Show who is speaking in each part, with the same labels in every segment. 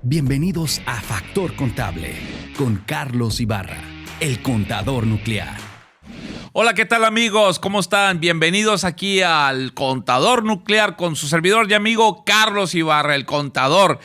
Speaker 1: Bienvenidos a Factor Contable con Carlos Ibarra, el contador nuclear.
Speaker 2: Hola, ¿qué tal amigos? ¿Cómo están? Bienvenidos aquí al Contador Nuclear con su servidor y amigo Carlos Ibarra, el contador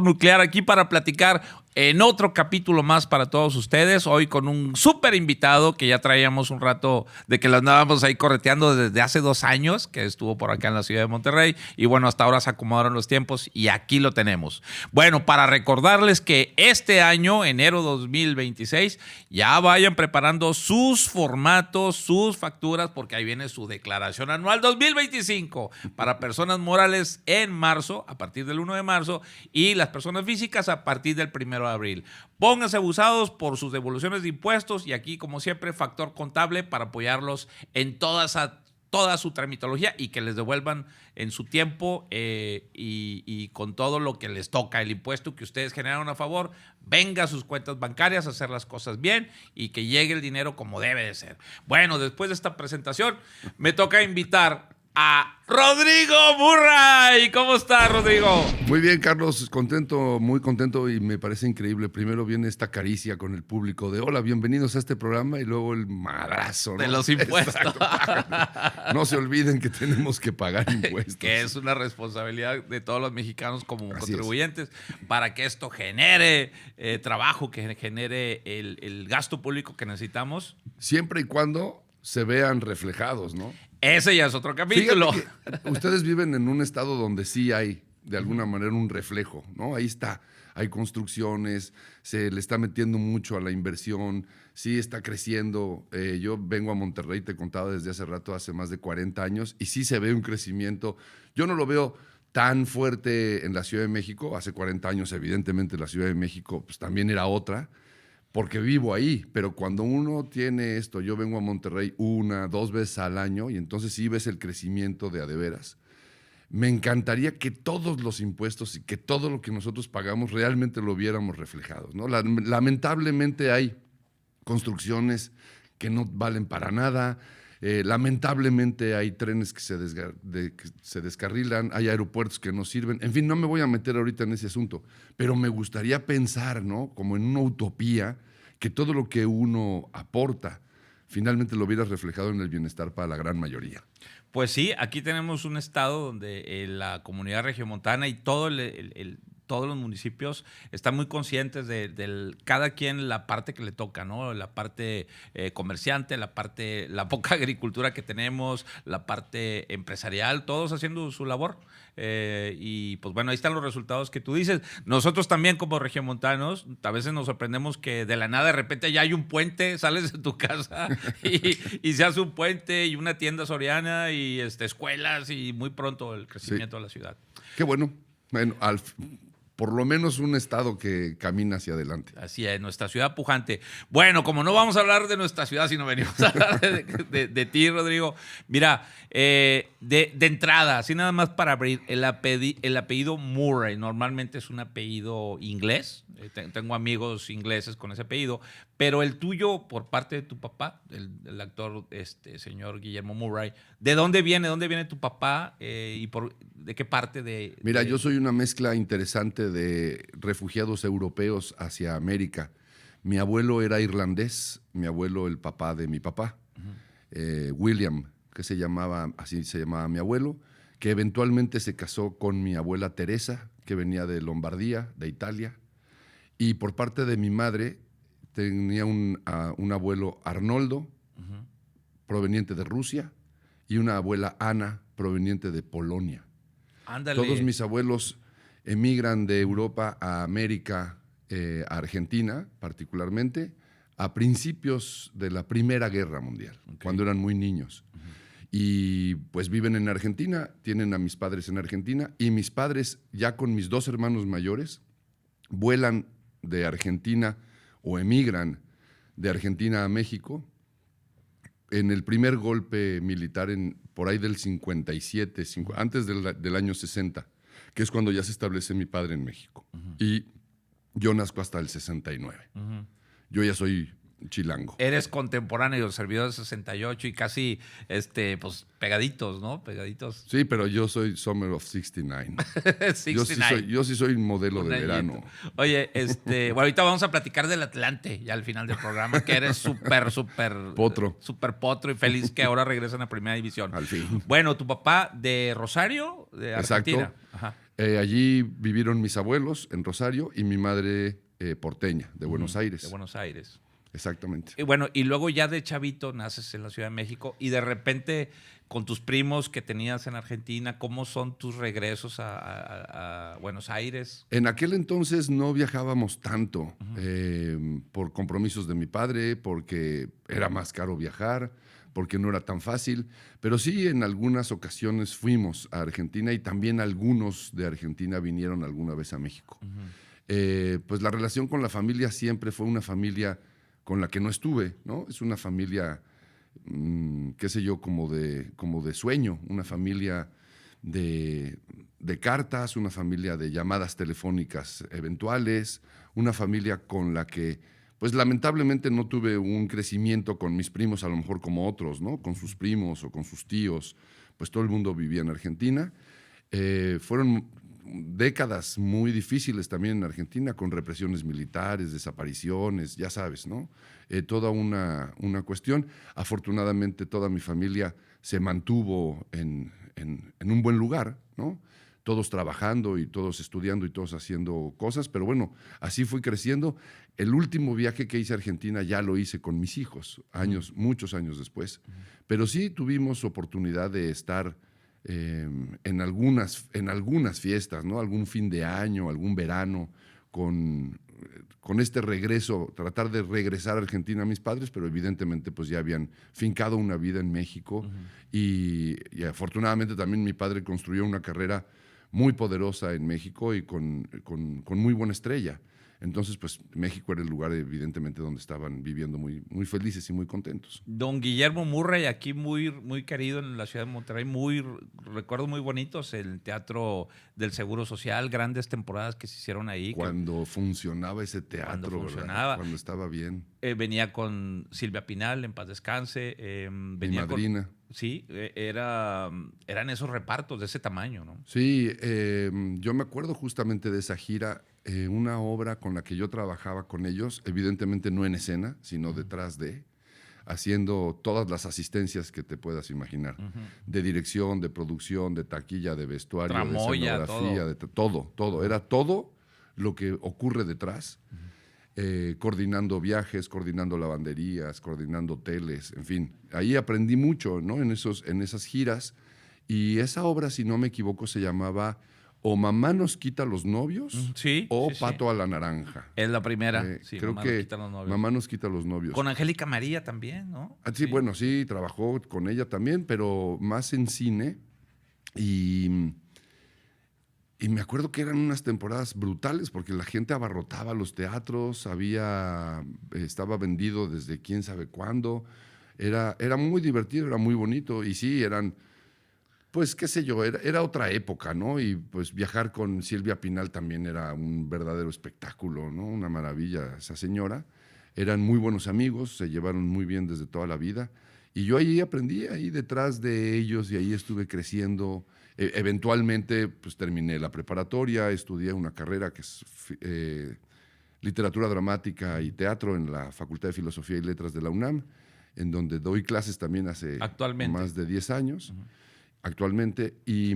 Speaker 2: nuclear, aquí para platicar en otro capítulo más para todos ustedes. Hoy con un súper invitado que ya traíamos un rato de que lo andábamos ahí correteando desde hace 2 años, que estuvo por acá en la ciudad de Monterrey. Y bueno, hasta ahora se acomodaron los tiempos y aquí lo tenemos. Bueno, para recordarles que este año, enero 2026, ya vayan preparando sus formatos, sus facturas, porque ahí viene su declaración anual 2025 para personas morales en marzo, a partir del 1 de marzo, y las personas físicas a partir del 1 de abril. Pónganse abusados por sus devoluciones de impuestos y aquí, como siempre, Factor Contable para apoyarlos en toda su tramitología y que les devuelvan en su tiempo y con todo lo que les toca, el impuesto que ustedes generaron a favor, venga a sus cuentas bancarias a hacer las cosas bien y que llegue el dinero como debe de ser. Bueno, después de esta presentación, me toca invitar a Rodrigo Murray. ¿Cómo está, Rodrigo?
Speaker 3: Muy bien, Carlos, contento, muy contento y me parece increíble. Primero viene esta caricia con el público de hola, bienvenidos a este programa y luego el madrazo, ¿no?
Speaker 2: De los impuestos.
Speaker 3: Exacto. No se olviden que tenemos que pagar impuestos.
Speaker 2: Que es una responsabilidad de todos los mexicanos como
Speaker 3: Así
Speaker 2: contribuyentes para que esto genere trabajo, que genere el gasto público que necesitamos.
Speaker 3: Siempre y cuando se vean reflejados, ¿no?
Speaker 2: Ese ya es otro capítulo.
Speaker 3: Fíjate que ustedes viven en un estado donde sí hay, de alguna manera, un reflejo, ¿no? Ahí está. Hay construcciones, se le está metiendo mucho a la inversión, sí está creciendo. Yo vengo a Monterrey, te contaba desde hace rato, hace más de 40 años, y sí se ve un crecimiento. Yo no lo veo tan fuerte en la Ciudad de México. Hace 40 años, evidentemente, la Ciudad de México pues, también era otra, porque vivo ahí, pero cuando uno tiene esto, yo vengo a Monterrey 1, 2 veces al año y entonces sí ves el crecimiento de a de veras. Me encantaría que todos los impuestos y que todo lo que nosotros pagamos realmente lo viéramos reflejado, ¿no? Lamentablemente hay construcciones que no valen para nada, lamentablemente hay trenes que se descarrilan, hay aeropuertos que no sirven. En fin, no me voy a meter ahorita en ese asunto, pero me gustaría pensar, ¿no? Como en una utopía, que todo lo que uno aporta finalmente lo viera reflejado en el bienestar para la gran mayoría.
Speaker 2: Pues sí, aquí tenemos un estado donde la comunidad regiomontana y todos los municipios están muy conscientes de cada quien la parte que le toca, ¿no? La parte comerciante, la poca agricultura que tenemos, la parte empresarial, todos haciendo su labor. Y pues bueno, ahí están los resultados que tú dices. Nosotros también como regiomontanos, a veces nos sorprendemos que de la nada de repente ya hay un puente, sales de tu casa y se hace un puente y una tienda Soriana y escuelas y muy pronto el crecimiento de la ciudad.
Speaker 3: Qué bueno. Bueno, por lo menos un estado que camina hacia adelante.
Speaker 2: Así es, nuestra ciudad pujante. Bueno, como no vamos a hablar de nuestra ciudad, sino venimos a hablar de ti, Rodrigo. Mira, de entrada, así nada más para abrir, el apellido Murray normalmente es un apellido inglés. Tengo amigos ingleses con ese apellido, pero el tuyo, por parte de tu papá, el actor señor Guillermo Murray, ¿de dónde viene? ¿Dónde viene tu papá? ¿De qué parte de...?
Speaker 3: Mira, yo soy una mezcla interesante de refugiados europeos hacia América. Mi abuelo era irlandés, mi abuelo el papá de mi papá, William, así se llamaba mi abuelo, que eventualmente se casó con mi abuela Teresa, que venía de Lombardía, de Italia, y por parte de mi madre tenía un abuelo Arnoldo, proveniente de Rusia, y una abuela Ana, proveniente de Polonia.
Speaker 2: Ándale.
Speaker 3: Todos mis abuelos emigran de Europa a América, a Argentina particularmente, a principios de la Primera Guerra Mundial, cuando eran muy niños. Y pues viven en Argentina, tienen a mis padres en Argentina, y mis padres, ya con mis 2 hermanos mayores, vuelan de Argentina o emigran de Argentina a México en el primer golpe militar por ahí del 57, antes del año 60, que es cuando ya se establece mi padre en México. Y yo nazco hasta el 69. Yo ya soy chilango.
Speaker 2: Eres contemporáneo del servidor de 68 y casi, pues, pegaditos, ¿no? Pegaditos.
Speaker 3: Sí, pero yo soy Summer of 69.
Speaker 2: 69.
Speaker 3: Yo sí soy modelo
Speaker 2: Un
Speaker 3: de
Speaker 2: añito.
Speaker 3: verano.
Speaker 2: Oye, bueno, ahorita vamos a platicar del Atlante, ya al final del programa, que eres súper
Speaker 3: Potro.
Speaker 2: súper potro y feliz que ahora regresan a Primera División.
Speaker 3: Al fin.
Speaker 2: Bueno, tu papá de Rosario, de Argentina.
Speaker 3: Exacto.
Speaker 2: Ajá.
Speaker 3: Allí vivieron mis abuelos en Rosario y mi madre porteña, de Buenos Aires.
Speaker 2: De Buenos Aires.
Speaker 3: Exactamente.
Speaker 2: Y bueno, y luego ya de chavito naces en la Ciudad de México y de repente con tus primos que tenías en Argentina, ¿cómo son tus regresos a Buenos Aires?
Speaker 3: En aquel entonces no viajábamos tanto por compromisos de mi padre, porque era más caro viajar, porque no era tan fácil, pero sí en algunas ocasiones fuimos a Argentina y también algunos de Argentina vinieron alguna vez a México. Pues la relación con la familia siempre fue una familia con la que no estuve, ¿no? Es una familia, qué sé yo, como de sueño, una familia de cartas, una familia de llamadas telefónicas eventuales, una familia con la que, pues lamentablemente no tuve un crecimiento con mis primos, a lo mejor como otros, ¿no? Con sus primos o con sus tíos, pues todo el mundo vivía en Argentina. Fueron décadas muy difíciles también en Argentina, con represiones militares, desapariciones, ya sabes, ¿no? Toda una cuestión. Afortunadamente toda mi familia se mantuvo en un buen lugar, ¿no? Todos trabajando y todos estudiando y todos haciendo cosas, pero bueno, así fui creciendo. El último viaje que hice a Argentina ya lo hice con mis hijos, muchos años después. Pero sí tuvimos oportunidad de estar en algunas fiestas, ¿no? Algún fin de año, algún verano, con este regreso, tratar de regresar a Argentina a mis padres, pero evidentemente pues ya habían fincado una vida en México y afortunadamente también mi padre construyó una carrera muy poderosa en México y con muy buena estrella. Entonces, pues México era el lugar, evidentemente, donde estaban viviendo muy, muy felices y muy contentos.
Speaker 2: Don Guillermo Murray, aquí muy, muy querido en la ciudad de Monterrey, recuerdos muy bonitos, el Teatro del Seguro Social, grandes temporadas que se hicieron ahí.
Speaker 3: Cuando funcionaba ese teatro,
Speaker 2: cuando funcionaba.
Speaker 3: Cuando estaba bien.
Speaker 2: Venía con Silvia Pinal, en paz descanse.
Speaker 3: Mi madrina.
Speaker 2: Sí, eran esos repartos de ese tamaño, ¿no?
Speaker 3: Sí, yo me acuerdo justamente de esa gira, una obra con la que yo trabajaba con ellos, evidentemente no en escena, sino detrás de, haciendo todas las asistencias que te puedas imaginar, de dirección, de producción, de taquilla, de vestuario,
Speaker 2: Tramoya,
Speaker 3: de escenografía, todo. Era todo lo que ocurre detrás. Coordinando viajes, coordinando lavanderías, coordinando hoteles, en fin. Ahí aprendí mucho, ¿no? En esas giras. Y esa obra, si no me equivoco, se llamaba O Mamá nos quita los novios
Speaker 2: Sí,
Speaker 3: o
Speaker 2: sí, sí.
Speaker 3: Pato a la naranja.
Speaker 2: Es la primera. Sí,
Speaker 3: creo
Speaker 2: Mamá
Speaker 3: que
Speaker 2: nos quita los novios.
Speaker 3: Mamá nos quita los novios.
Speaker 2: Con Angélica María también, ¿no?
Speaker 3: Sí, bueno, sí, trabajó con ella también, pero más en cine. Y me acuerdo que eran unas temporadas brutales porque la gente abarrotaba los teatros, estaba vendido desde quién sabe cuándo. Era muy divertido, era muy bonito. Y sí, eran, pues qué sé yo, era otra época, ¿no? Y pues viajar con Silvia Pinal también era un verdadero espectáculo, ¿no? Una maravilla esa señora. Eran muy buenos amigos, se llevaron muy bien desde toda la vida. Y yo ahí aprendí, ahí detrás de ellos, y ahí estuve creciendo. Eventualmente, pues terminé la preparatoria, estudié una carrera que es literatura dramática y teatro en la Facultad de Filosofía y Letras de la UNAM, en donde doy clases también hace más de 10 años, actualmente. Y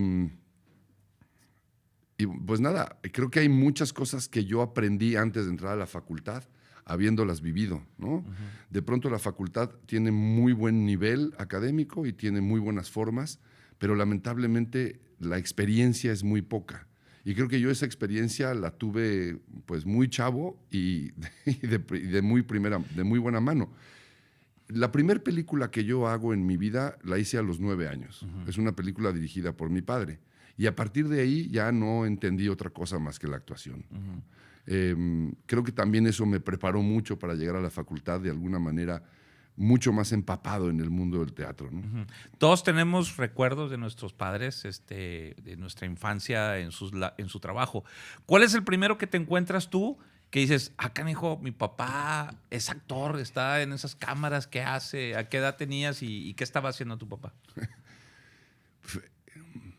Speaker 3: pues nada, creo que hay muchas cosas que yo aprendí antes de entrar a la facultad, habiéndolas vivido, ¿no? De pronto la facultad tiene muy buen nivel académico y tiene muy buenas formas, pero lamentablemente la experiencia es muy poca. Y creo que yo esa experiencia la tuve pues muy chavo y de muy buena mano. La primera película que yo hago en mi vida la hice a los 9 años. Es una película dirigida por mi padre. Y a partir de ahí ya no entendí otra cosa más que la actuación. Creo que también eso me preparó mucho para llegar a la facultad de alguna manera mucho más empapado en el mundo del teatro, ¿no?
Speaker 2: Todos tenemos recuerdos de nuestros padres, de nuestra infancia en su trabajo. ¿Cuál es el primero que te encuentras tú que dices, canijo, mi papá es actor, está en esas cámaras, ¿qué hace? ¿A qué edad tenías y qué estaba haciendo tu papá?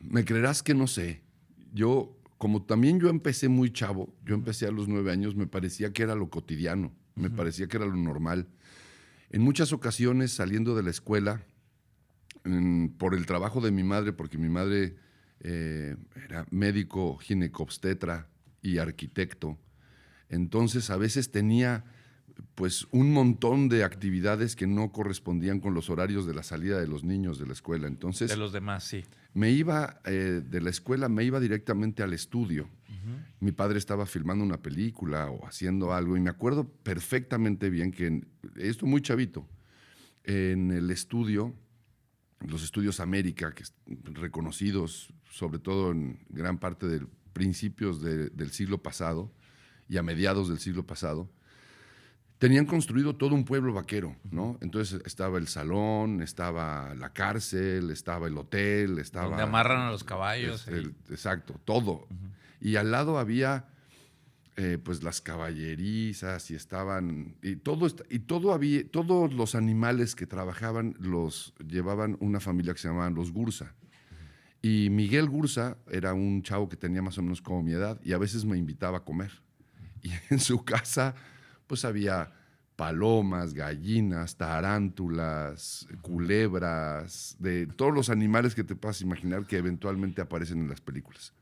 Speaker 3: Me creerás que no sé. Como también yo empecé muy chavo, yo empecé a los 9 años, me parecía que era lo cotidiano, me parecía que era lo normal. En muchas ocasiones, saliendo de la escuela, por el trabajo de mi madre, porque mi madre era médico ginecobstetra y arquitecto, entonces a veces tenía pues un montón de actividades que no correspondían con los horarios de la salida de los niños de la escuela. Entonces,
Speaker 2: De los demás, sí.
Speaker 3: me iba de la escuela, me iba directamente al estudio. Mi padre estaba filmando una película o haciendo algo y me acuerdo perfectamente bien que, esto muy chavito, en el estudio, los estudios América, que reconocidos sobre todo en gran parte de principios del siglo pasado y a mediados del siglo pasado, tenían construido todo un pueblo vaquero, ¿no? Entonces estaba el salón, estaba la cárcel, estaba el hotel, estaba...
Speaker 2: Donde amarran a los caballos.
Speaker 3: Exacto, todo. Y al lado había pues las caballerizas y estaban... Y todos los animales que trabajaban los llevaban una familia que se llamaban los Gursa. Y Miguel Gursa era un chavo que tenía más o menos como mi edad y a veces me invitaba a comer. Y en su casa pues había palomas, gallinas, tarántulas, culebras, de todos los animales que te puedas imaginar que eventualmente aparecen en las películas.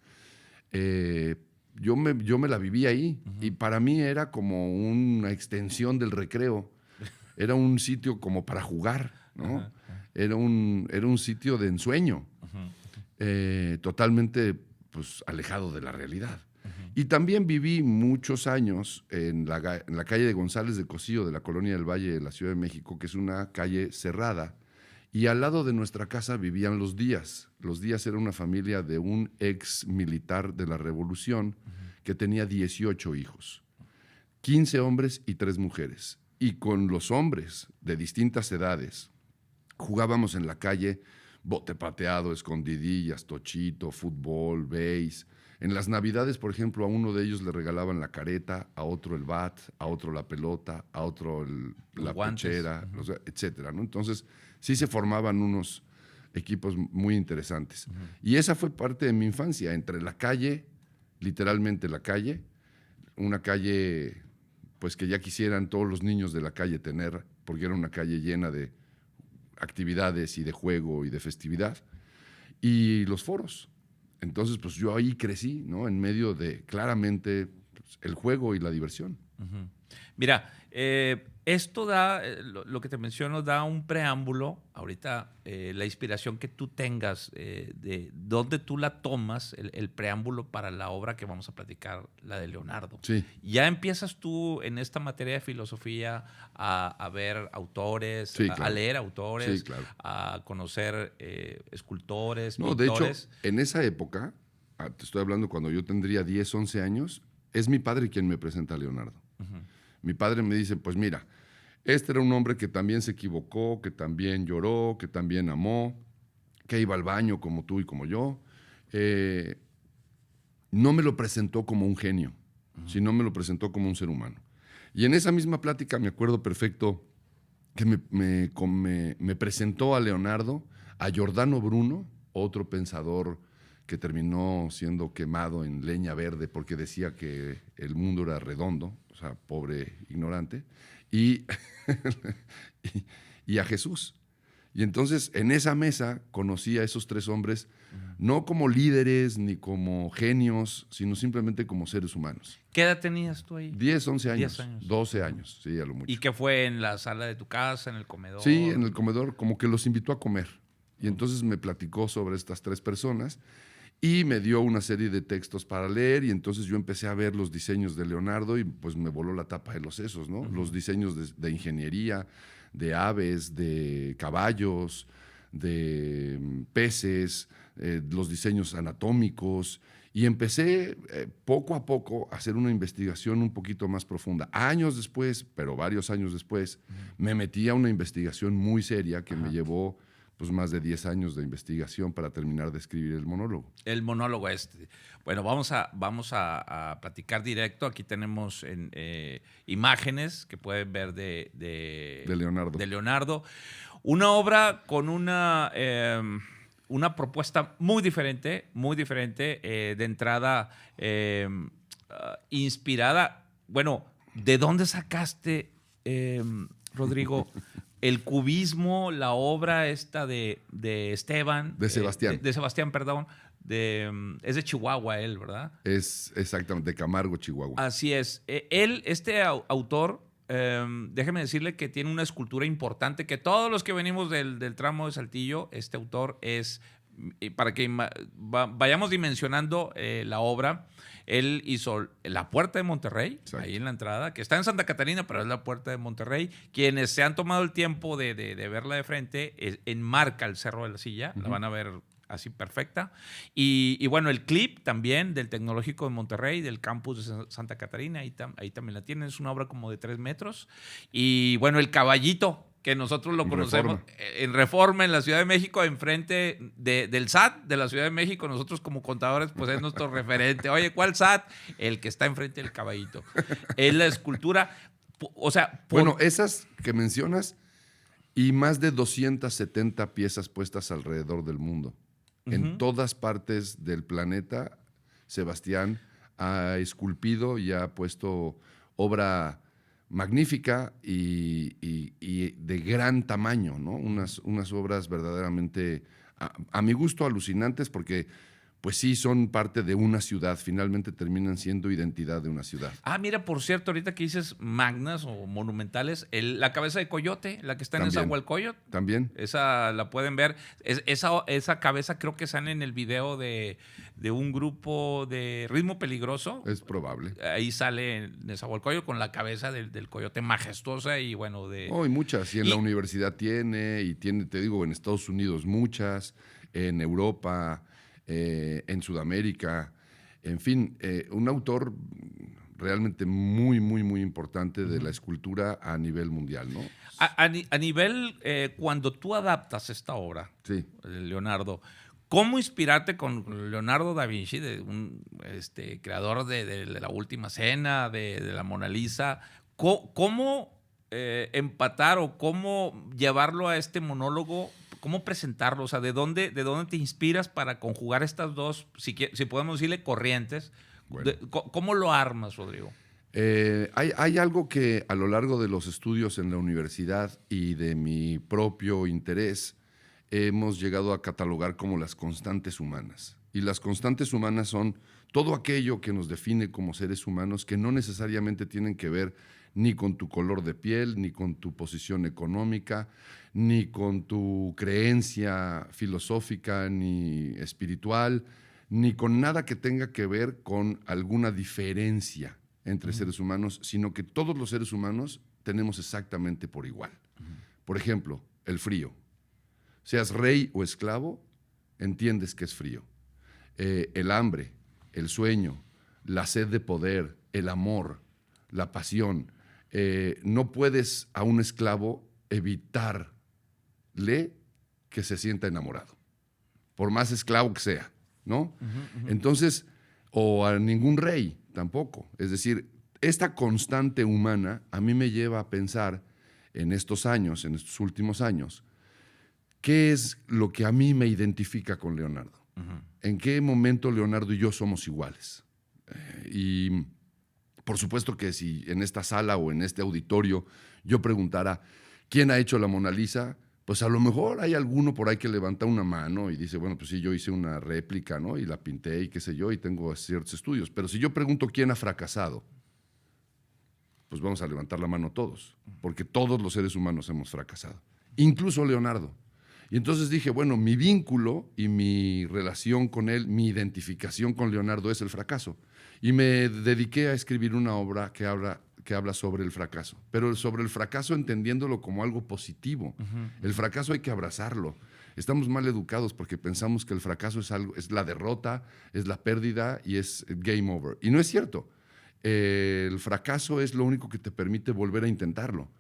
Speaker 3: Yo me la viví ahí y para mí era como una extensión del recreo. Era un sitio como para jugar, ¿no? Era un sitio de ensueño, totalmente pues, alejado de la realidad. Y también viví muchos años en la calle de González de Cosío, de la Colonia del Valle de la Ciudad de México, que es una calle cerrada. Y al lado de nuestra casa vivían los Díaz. Los Díaz era una familia de un ex militar de la Revolución que tenía 18 hijos, 15 hombres y 3 mujeres. Y con los hombres de distintas edades jugábamos en la calle bote pateado, escondidillas, tochito, fútbol, béis. En las Navidades, por ejemplo, a uno de ellos le regalaban la careta, a otro el bat, a otro la pelota, a otro la pechera, etcétera, ¿no? Entonces, sí se formaban unos equipos muy interesantes. Y esa fue parte de mi infancia, entre la calle, literalmente la calle, una calle pues que ya quisieran todos los niños de la calle tener, porque era una calle llena de actividades y de juego y de festividad, y los foros. Entonces, pues yo ahí crecí, ¿no? En medio de, claramente, pues, el juego y la diversión.
Speaker 2: Mira, esto da, lo que te menciono, da un preámbulo. Ahorita, la inspiración que tú tengas, de dónde tú la tomas, el preámbulo para la obra que vamos a platicar, la de Leonardo.
Speaker 3: Sí.
Speaker 2: Ya empiezas tú en esta materia de filosofía a ver autores,
Speaker 3: Sí, claro.
Speaker 2: a leer autores,
Speaker 3: Sí, claro.
Speaker 2: a conocer escultores,
Speaker 3: No, de
Speaker 2: pintores.
Speaker 3: hecho, en esa época, te estoy hablando cuando yo tendría 10, 11 años, es mi padre quien me presenta a Leonardo. Mi padre me dice, pues mira, este era un hombre que también se equivocó, que también lloró, que también amó, que iba al baño como tú y como yo. No me lo presentó como un genio, sino me lo presentó como un ser humano. Y en esa misma plática me acuerdo perfecto que me presentó a Leonardo, a Giordano Bruno, otro pensador que terminó siendo quemado en leña verde porque decía que el mundo era redondo, o sea, pobre ignorante, y a Jesús. Y entonces en esa mesa conocí a esos 3 hombres, no como líderes ni como genios, sino simplemente como seres humanos.
Speaker 2: ¿Qué edad tenías tú ahí?
Speaker 3: 10, 11 años,
Speaker 2: 10 años.
Speaker 3: 12 años, sí, a lo mucho.
Speaker 2: ¿Y qué fue en la sala de tu casa, en el comedor?
Speaker 3: Sí, en el comedor, como que los invitó a comer. Y entonces me platicó sobre estas 3 personas y me dio una serie de textos para leer y entonces yo empecé a ver los diseños de Leonardo y pues me voló la tapa de los sesos, ¿no? Los diseños de ingeniería, de aves, de caballos, de peces, los diseños anatómicos y empecé poco a poco a hacer una investigación un poquito más profunda. Años después, pero varios años después, me metí a una investigación muy seria que me llevó pues más de 10 años de investigación para terminar de escribir el monólogo.
Speaker 2: El monólogo este. Bueno, vamos a platicar directo. Aquí tenemos imágenes que pueden ver de
Speaker 3: Leonardo.
Speaker 2: De Leonardo. Una obra con una propuesta muy diferente, de entrada inspirada. Bueno, ¿de dónde sacaste, Rodrigo, el cubismo, la obra esta de Esteban?
Speaker 3: De Sebastián.
Speaker 2: De Sebastián, perdón. Es de Chihuahua él, ¿verdad?
Speaker 3: Es exactamente de Camargo, Chihuahua.
Speaker 2: Así es. Este autor, déjeme decirle que tiene una escultura importante, que todos los que venimos del tramo de Saltillo, este autor es, para que vayamos dimensionando la obra, él hizo la Puerta de Monterrey,
Speaker 3: exacto,
Speaker 2: ahí en la entrada, que está en Santa Catarina, pero es la Puerta de Monterrey. Quienes se han tomado el tiempo de verla de frente, enmarca el Cerro de la Silla, la van a ver así perfecta. Y bueno, el clip también del Tecnológico de Monterrey, del campus de Santa Catarina, ahí también la tienen. Es una obra como de 3 metros. Y bueno, el caballito, que nosotros lo conocemos en Reforma, en la Ciudad de México, enfrente del SAT de la Ciudad de México. Nosotros como contadores, pues es nuestro referente. Oye, ¿cuál SAT? El que está enfrente del caballito. Es la escultura, o sea...
Speaker 3: Bueno, esas que mencionas y más de 270 piezas puestas alrededor del mundo. En todas partes del planeta, Sebastián ha esculpido y ha puesto obra magnífica y de gran tamaño, ¿no? Unas obras verdaderamente, a mi gusto, alucinantes, porque pues sí son parte de una ciudad, finalmente terminan siendo identidad de una ciudad.
Speaker 2: Ah, mira, por cierto, ahorita que dices magnas o monumentales, la cabeza de coyote, la que está en Nezahualcóyotl.
Speaker 3: También.
Speaker 2: Esa la pueden ver. Esa cabeza creo que sale en el video de un grupo de Ritmo Peligroso.
Speaker 3: Es probable.
Speaker 2: Ahí sale Nezahualcóyotl con la cabeza del coyote majestuosa y bueno, de...
Speaker 3: Oh, y muchas. Y en la universidad tiene, te digo, en Estados Unidos muchas, en Europa, en Sudamérica, en fin, un autor realmente muy, muy, muy importante de la escultura a nivel mundial, ¿no?
Speaker 2: A nivel, cuando tú adaptas esta obra,
Speaker 3: sí,
Speaker 2: Leonardo, ¿cómo inspirarte con Leonardo da Vinci, un creador de la Última Cena, de la Mona Lisa? ¿Cómo empatar o cómo llevarlo a este monólogo? ¿Cómo presentarlo? O sea, ¿de dónde te inspiras para conjugar estas dos, si podemos decirle, corrientes?
Speaker 3: Bueno.
Speaker 2: ¿Cómo lo armas, Rodrigo?
Speaker 3: Hay algo que a lo largo de los estudios en la universidad y de mi propio interés hemos llegado a catalogar como las constantes humanas. Y las constantes humanas son todo aquello que nos define como seres humanos, que no necesariamente tienen que ver ni con tu color de piel, ni con tu posición económica, ni con tu creencia filosófica, ni espiritual, ni con nada que tenga que ver con alguna diferencia entre seres humanos, sino que todos los seres humanos tenemos exactamente por igual. Por ejemplo, el frío. Seas rey o esclavo, entiendes que es frío. El hambre, el sueño, la sed de poder, el amor, la pasión. No puedes a un esclavo evitarle que se sienta enamorado, por más esclavo que sea, ¿no? Entonces, o a ningún rey tampoco. Es decir, esta constante humana a mí me lleva a pensar en estos años, en estos últimos años, ¿qué es lo que a mí me identifica con Leonardo? ¿En qué momento Leonardo y yo somos iguales? Y por supuesto que si en esta sala o en este auditorio yo preguntara ¿quién ha hecho la Mona Lisa? Pues a lo mejor hay alguno por ahí que levanta una mano y dice, bueno, pues sí, yo hice una réplica, ¿no? Y la pinté y qué sé yo, y tengo ciertos estudios. Pero si yo pregunto quién ha fracasado, pues vamos a levantar la mano todos, porque todos los seres humanos hemos fracasado, incluso Leonardo. Y entonces dije, bueno, mi vínculo y mi relación con él, mi identificación con Leonardo es el fracaso. Y me dediqué a escribir una obra que habla sobre el fracaso, pero sobre el fracaso entendiéndolo como algo positivo. El fracaso hay que abrazarlo. Estamos mal educados porque pensamos que el fracaso es la derrota, es la pérdida y es game over. Y no es cierto. El fracaso es lo único que te permite volver a intentarlo.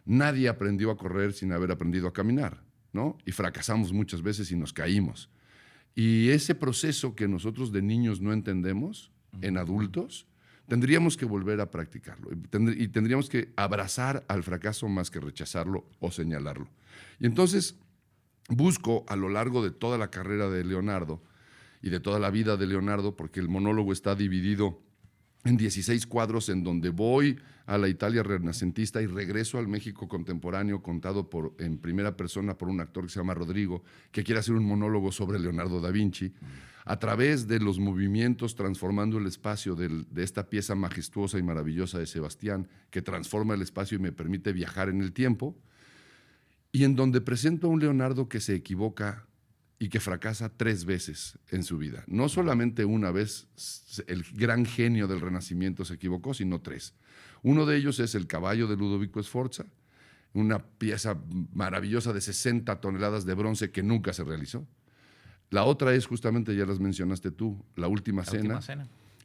Speaker 3: Nadie aprendió a correr sin haber aprendido a caminar. ¿no? Y fracasamos muchas veces y nos caímos. Y ese proceso que nosotros de niños no entendemos, en adultos, tendríamos que volver a practicarlo. Y tendríamos que abrazar al fracaso más que rechazarlo o señalarlo. Y entonces busco a lo largo de toda la carrera de Leonardo y de toda la vida de Leonardo, porque el monólogo está dividido en 16 cuadros en donde voy a la Italia renacentista y regreso al México contemporáneo contado en primera persona por un actor que se llama Rodrigo, que quiere hacer un monólogo sobre Leonardo da Vinci, a través de los movimientos transformando el espacio de esta pieza majestuosa y maravillosa de Sebastián, que transforma el espacio y me permite viajar en el tiempo, y en donde presento a un Leonardo que se equivoca y que fracasa 3 veces en su vida. No solamente una vez el gran genio del Renacimiento se equivocó, sino 3. Uno de ellos es El caballo de Ludovico Sforza, una pieza maravillosa de 60 toneladas de bronce que nunca se realizó. La otra es, justamente ya las mencionaste tú, La Última Cena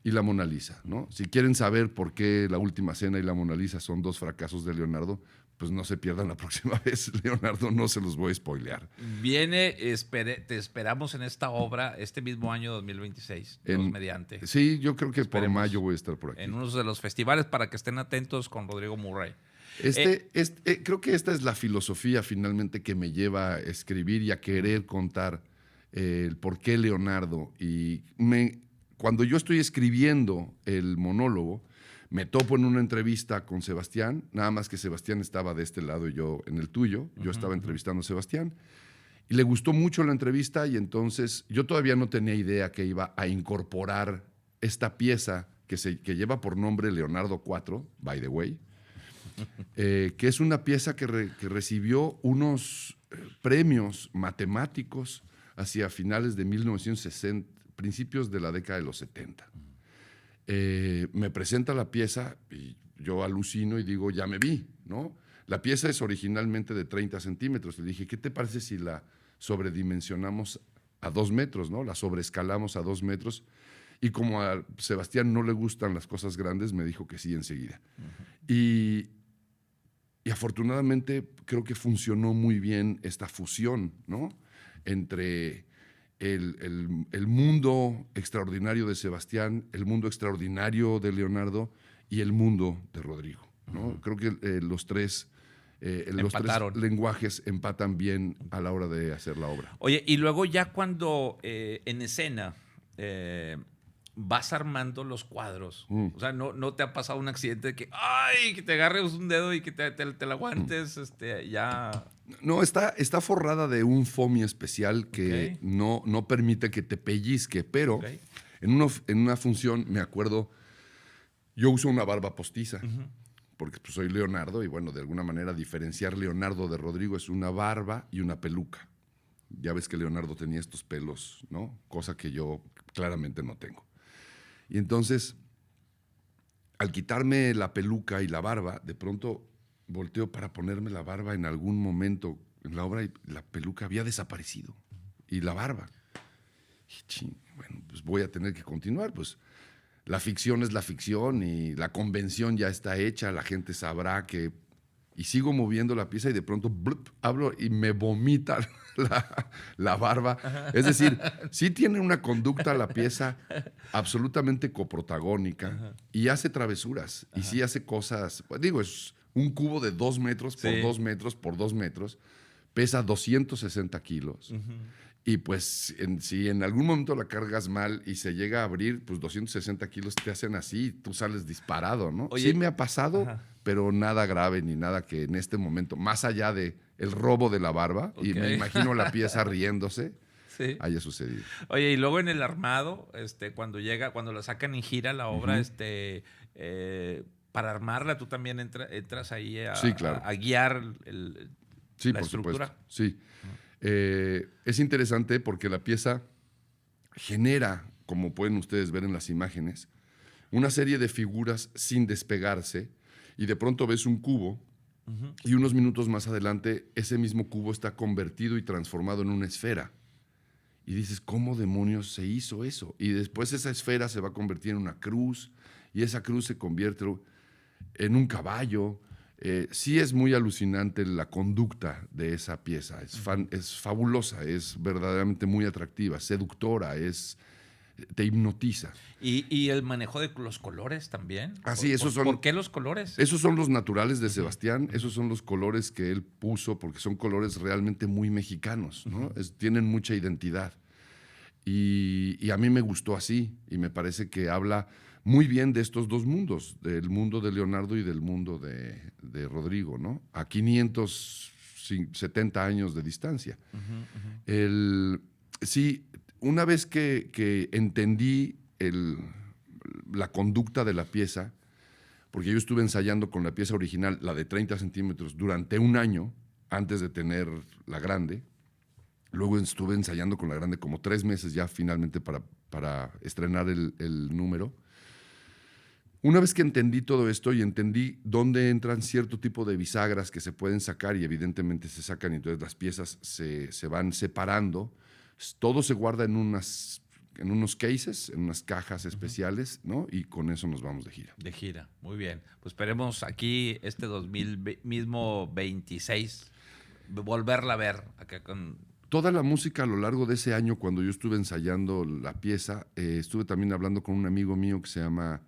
Speaker 3: y La Mona Lisa, ¿no? Si quieren saber por qué La Última Cena y La Mona Lisa son 2 fracasos de Leonardo, pues no se pierdan la próxima vez. Leonardo, no se los voy a spoilear.
Speaker 2: Te esperamos en esta obra este mismo año 2026, Dios mediante.
Speaker 3: Sí, yo creo que
Speaker 2: Esperemos.
Speaker 3: por mayo voy a estar por aquí.
Speaker 2: En uno de los festivales para que estén atentos con Rodrigo Murray.
Speaker 3: Creo que esta es la filosofía finalmente que me lleva a escribir y a querer contar el por qué Leonardo. Y cuando yo estoy escribiendo el monólogo, me topo en una entrevista con Sebastián, nada más que Sebastián estaba de este lado y yo en el tuyo. Yo estaba entrevistando a Sebastián y le gustó mucho la entrevista y entonces yo todavía no tenía idea que iba a incorporar esta pieza que lleva por nombre Leonardo IV, by the way, que es una pieza que recibió unos premios matemáticos hacia finales de 1960, principios de la década de los 70. Me presenta la pieza y yo alucino y digo, ya me vi, ¿no? La pieza es originalmente de 30 centímetros. Le dije, ¿qué te parece si la sobredimensionamos a 2 metros, ¿no? La sobreescalamos a 2 metros. Y como a Sebastián no le gustan las cosas grandes, me dijo que sí enseguida. Y afortunadamente creo que funcionó muy bien esta fusión, ¿no? Entre el mundo extraordinario de Sebastián, el mundo extraordinario de Leonardo y el mundo de Rodrigo, ¿no? Creo que los tres lenguajes empatan bien a la hora de hacer la obra.
Speaker 2: Oye, y luego ya cuando en escena vas armando los cuadros, o sea, ¿no te ha pasado un accidente de que, ay, que te agarres un dedo y que te la aguantes, ya?
Speaker 3: No, está forrada de un foamy especial que no permite que te pellizque, pero en una función, me acuerdo, yo uso una barba postiza, porque pues, soy Leonardo y bueno, de alguna manera diferenciar Leonardo de Rodrigo es una barba y una peluca. Ya ves que Leonardo tenía estos pelos, ¿no? Cosa que yo claramente no tengo. Y entonces, al quitarme la peluca y la barba, de pronto volteo para ponerme la barba en algún momento en la obra y la peluca había desaparecido. Y la barba. Y bueno, pues voy a tener que continuar. Pues la ficción es la ficción y la convención ya está hecha, la gente sabrá que... Y sigo moviendo la pieza y de pronto blup, hablo y me vomita la barba. Ajá. Es decir, sí tiene una conducta la pieza absolutamente coprotagónica. Ajá. Y hace travesuras. Ajá. Y sí hace cosas... Pues digo, es un cubo de 2 metros por 2 metros por 2 metros. Pesa 260 kilos. Y pues si en algún momento la cargas mal y se llega a abrir, pues 260 kilos te hacen así y tú sales disparado, ¿no? Oye, sí me ha pasado, pero nada grave ni nada que en este momento, más allá de el robo de la barba, y me imagino la pieza riéndose, haya sucedido.
Speaker 2: Oye, y luego en el armado, cuando la sacan en gira la obra, para armarla tú también entras ahí a guiar la estructura.
Speaker 3: Supuesto. Sí. Es interesante porque la pieza genera, como pueden ustedes ver en las imágenes, una serie de figuras sin despegarse y de pronto ves un cubo y unos minutos más adelante ese mismo cubo está convertido y transformado en una esfera. Y dices, ¿cómo demonios se hizo eso? Y después esa esfera se va a convertir en una cruz y esa cruz se convierte en un caballo Sí es muy alucinante la conducta de esa pieza, es fabulosa, es verdaderamente muy atractiva, seductora, te hipnotiza.
Speaker 2: Y el manejo de los colores también.
Speaker 3: Así,
Speaker 2: ¿Por qué los colores?
Speaker 3: Esos son los naturales de Sebastián, esos son los colores que él puso, porque son colores realmente muy mexicanos, ¿no? Tienen mucha identidad. Y a mí me gustó así, y me parece que habla muy bien de estos dos mundos, del mundo de Leonardo y del mundo de Rodrigo, ¿no? A 570 años de distancia. Sí, una vez que entendí la conducta de la pieza, porque yo estuve ensayando con la pieza original, la de 30 centímetros, durante un año antes de tener la grande. Luego estuve ensayando con la grande como 3 meses ya finalmente para estrenar el número. Una vez que entendí todo esto y entendí dónde entran cierto tipo de bisagras que se pueden sacar y evidentemente se sacan y entonces las piezas se van separando, todo se guarda en unos cases, en unas cajas especiales, ¿no? Y con eso nos vamos de gira.
Speaker 2: De gira, muy bien. Pues esperemos aquí este 2026 volverla a ver acá con...
Speaker 3: Toda la música a lo largo de ese año, cuando yo estuve ensayando la pieza, estuve también hablando con un amigo mío que se llama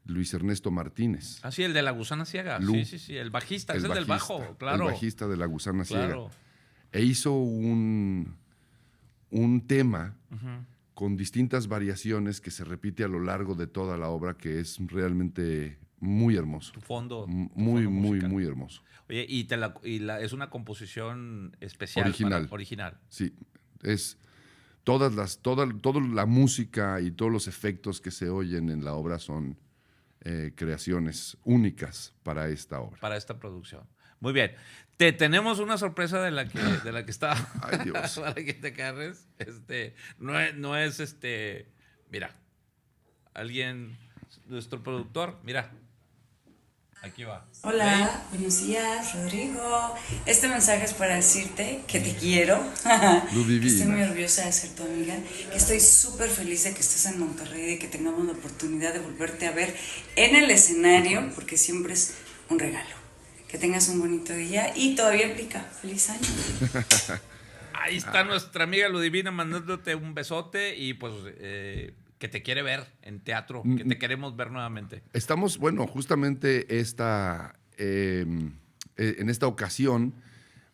Speaker 3: Luis Ernesto Martínez.
Speaker 2: Ah, sí, el de La Gusana Ciega. Sí, el bajista, es el del bajo, claro.
Speaker 3: El bajista de La Gusana Ciega.
Speaker 2: Claro.
Speaker 3: E hizo un tema con distintas variaciones que se repite a lo largo de toda la obra, que es realmente muy hermoso.
Speaker 2: Tu fondo.
Speaker 3: Muy, muy, muy hermoso.
Speaker 2: Oye, es una composición especial.
Speaker 3: Original. Sí, es toda la música y todos los efectos que se oyen en la obra son creaciones únicas para esta obra.
Speaker 2: Para esta producción. Muy bien. Te tenemos una sorpresa de la que está.
Speaker 3: Ay, Dios.
Speaker 2: Para que te agarres. No es mira. Alguien, nuestro productor, mira. Aquí va.
Speaker 4: Hola, buenos días, Rodrigo. Este mensaje es para decirte que te quiero. Que estoy muy orgullosa de ser tu amiga. Que estoy súper feliz de que estés en Monterrey y que tengamos la oportunidad de volverte a ver en el escenario, porque siempre es un regalo. Que tengas un bonito día y todavía aplica. ¡Feliz año!
Speaker 2: Ahí está nuestra amiga Ludivina mandándote un besote y pues que te quiere ver en teatro, que te queremos ver nuevamente.
Speaker 3: Estamos, bueno, justamente en esta ocasión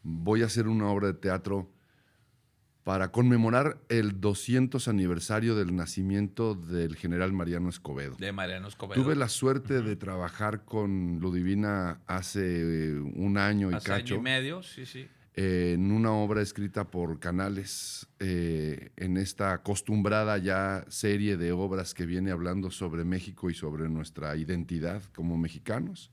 Speaker 3: voy a hacer una obra de teatro para conmemorar el 200 aniversario del nacimiento del general Mariano Escobedo.
Speaker 2: De Mariano Escobedo.
Speaker 3: Tuve la suerte de trabajar con Ludivina hace un año y cacho.
Speaker 2: Hace año y medio, sí.
Speaker 3: En una obra escrita por Canales, en esta acostumbrada ya serie de obras que viene hablando sobre México y sobre nuestra identidad como mexicanos.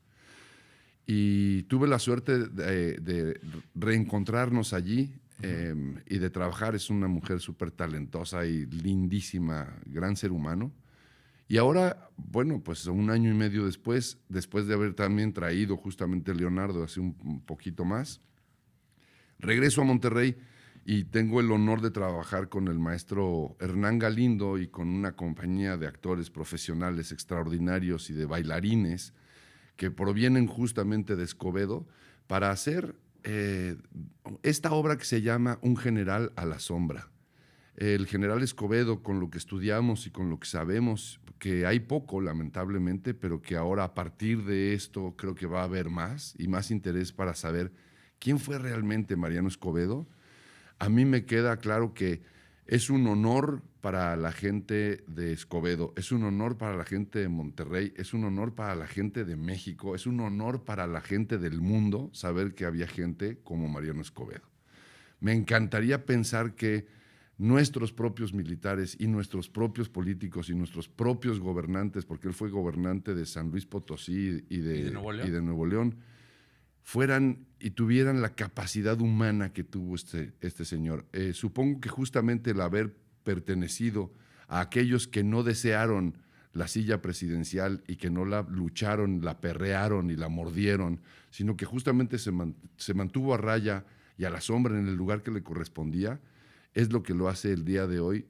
Speaker 3: Y tuve la suerte de reencontrarnos allí y de trabajar. Es una mujer súper talentosa y lindísima, gran ser humano. Y ahora, bueno, pues un año y medio después de haber también traído justamente Leonardo hace un poquito más, regreso a Monterrey y tengo el honor de trabajar con el maestro Hernán Galindo y con una compañía de actores profesionales extraordinarios y de bailarines que provienen justamente de Escobedo para hacer esta obra que se llama Un general a la sombra. El general Escobedo, con lo que estudiamos y con lo que sabemos, que hay poco lamentablemente, pero que ahora a partir de esto creo que va a haber más y más interés para saber ¿quién fue realmente Mariano Escobedo? A mí me queda claro que es un honor para la gente de Escobedo, es un honor para la gente de Monterrey, es un honor para la gente de México, es un honor para la gente del mundo saber que había gente como Mariano Escobedo. Me encantaría pensar que nuestros propios militares y nuestros propios políticos y nuestros propios gobernantes, porque él fue gobernante de San Luis Potosí y de Nuevo León, fueran y tuvieran la capacidad humana que tuvo este señor. Supongo que justamente el haber pertenecido a aquellos que no desearon la silla presidencial y que no la lucharon, la perrearon y la mordieron, sino que justamente se mantuvo a raya y a la sombra en el lugar que le correspondía, es lo que lo hace el día de hoy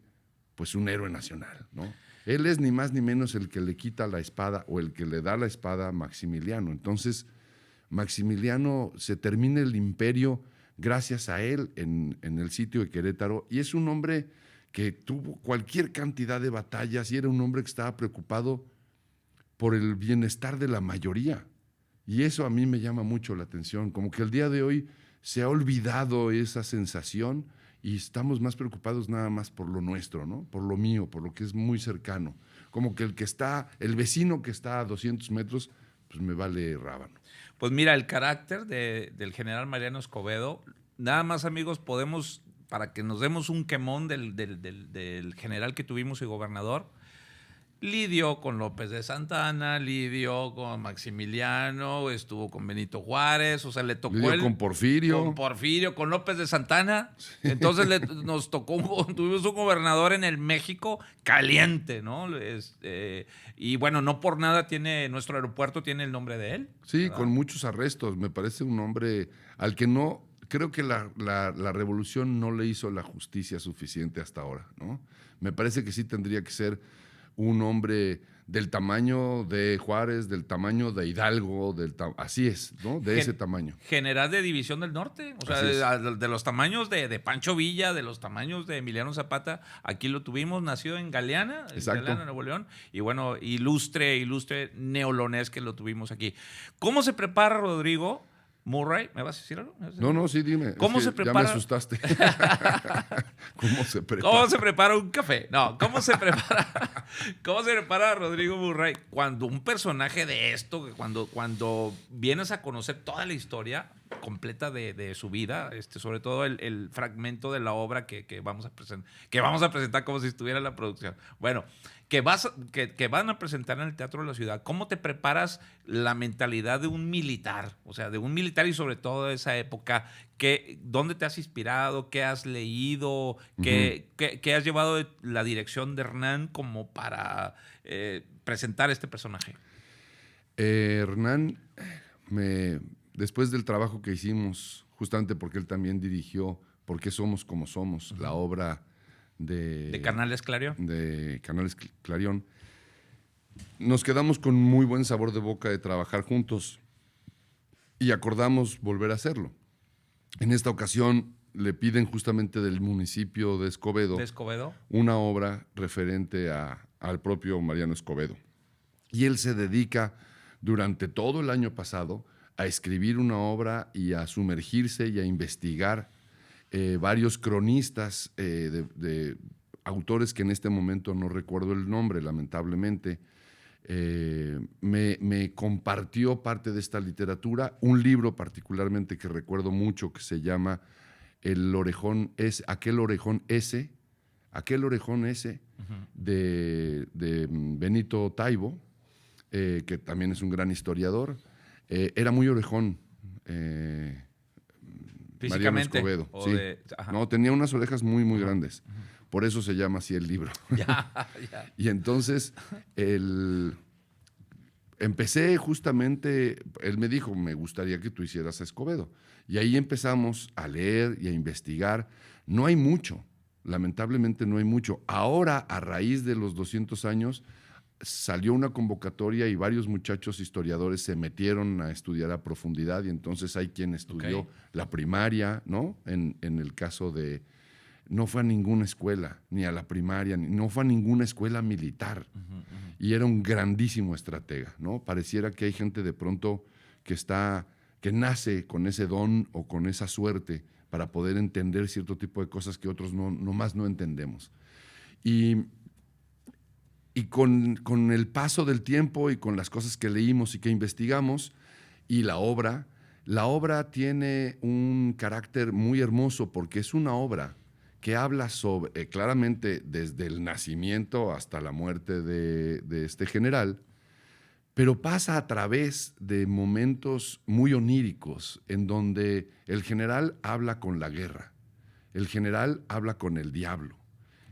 Speaker 3: pues un héroe nacional, ¿no? Él es ni más ni menos el que le quita la espada o el que le da la espada a Maximiliano. Entonces, Maximiliano se termina el imperio gracias a él en el sitio de Querétaro, y es un hombre que tuvo cualquier cantidad de batallas y era un hombre que estaba preocupado por el bienestar de la mayoría. Y eso a mí me llama mucho la atención, como que el día de hoy se ha olvidado esa sensación y estamos más preocupados nada más por lo nuestro, ¿no? Por lo mío, por lo que es muy cercano. Como que el vecino que está a 200 metros, pues me vale rábano.
Speaker 2: Pues mira, el carácter del general Mariano Escobedo, nada más, amigos, podemos, para que nos demos un quemón del general que tuvimos y gobernador, lidió con López de Santa Anna, lidió con Maximiliano, estuvo con Benito Juárez, o sea, le tocó
Speaker 3: con Porfirio.
Speaker 2: Con Porfirio, con López de Santa Anna. Sí. Entonces nos tocó, tuvimos un gobernador en el México caliente, ¿no? Y bueno, no por nada nuestro aeropuerto tiene el nombre de él.
Speaker 3: Sí,
Speaker 2: ¿verdad?
Speaker 3: con muchos arrestos. Me parece un hombre al que no, creo que la revolución no le hizo la justicia suficiente hasta ahora, ¿no? Me parece que sí tendría que ser un hombre del tamaño de Juárez, del tamaño de Hidalgo, así es, ¿no? De ese tamaño.
Speaker 2: General de División del Norte, o sea, de los tamaños de Pancho Villa, de los tamaños de Emiliano Zapata, aquí lo tuvimos, nacido en Galeana, Nuevo León, y bueno, ilustre neolonés que lo tuvimos aquí. ¿Cómo se prepara, Rodrigo Murray? ¿Me vas a decir algo?
Speaker 3: No, sí, dime.
Speaker 2: ¿Cómo se prepara?
Speaker 3: Ya me asustaste. ¿Cómo se prepara?
Speaker 2: ¿Cómo se prepara un café? No, ¿cómo se prepara Rodrigo Murray cuando un personaje de esto, cuando vienes a conocer toda la historia completa de su vida, sobre todo el fragmento de la obra que vamos a presentar como si estuviera en la producción? Bueno, que van a presentar en el Teatro de la Ciudad. ¿Cómo te preparas la mentalidad de un militar? O sea, de un militar y sobre todo de esa época. ¿Dónde te has inspirado? ¿Qué has leído? ¿Qué has llevado de la dirección de Hernán como para presentar este personaje?
Speaker 3: Hernán, después del trabajo que hicimos, justamente porque él también dirigió ¿Por qué somos como somos?, la obra de
Speaker 2: Canales Clarión.
Speaker 3: De Canales Clarión. Nos quedamos con muy buen sabor de boca de trabajar juntos y acordamos volver a hacerlo. En esta ocasión le piden justamente del municipio de Escobedo, una obra referente al propio Mariano Escobedo. Y él se dedica durante todo el año pasado a escribir una obra y a sumergirse y a investigar varios cronistas de autores que en este momento no recuerdo el nombre, lamentablemente. Me compartió parte de esta literatura, un libro particularmente que recuerdo mucho que se llama Aquel Orejón S, de Benito Taibo, que también es un gran historiador. Era muy orejón.
Speaker 2: Físicamente.
Speaker 3: Mariano Escobedo, sí. No, tenía unas orejas muy, muy grandes. Por eso se llama así el libro.
Speaker 2: Ya.
Speaker 3: Y entonces, empecé justamente, él me dijo, me gustaría que tú hicieras a Escobedo. Y ahí empezamos a leer y a investigar. No hay mucho, lamentablemente no hay mucho. Ahora, a raíz de los 200 años, salió una convocatoria y varios muchachos historiadores se metieron a estudiar a profundidad y entonces hay quien estudió la primaria, ¿no? En el caso de... No fue a ninguna escuela, ni a la primaria, no fue a ninguna escuela militar. Y era un grandísimo estratega, ¿no? Pareciera que hay gente de pronto que nace con ese don o con esa suerte para poder entender cierto tipo de cosas que otros nomás no entendemos. Y con el paso del tiempo y con las cosas que leímos y que investigamos y la obra tiene un carácter muy hermoso porque es una obra que habla sobre, claramente desde el nacimiento hasta la muerte de este general, pero pasa a través de momentos muy oníricos en donde el general habla con la guerra, el general habla con el diablo,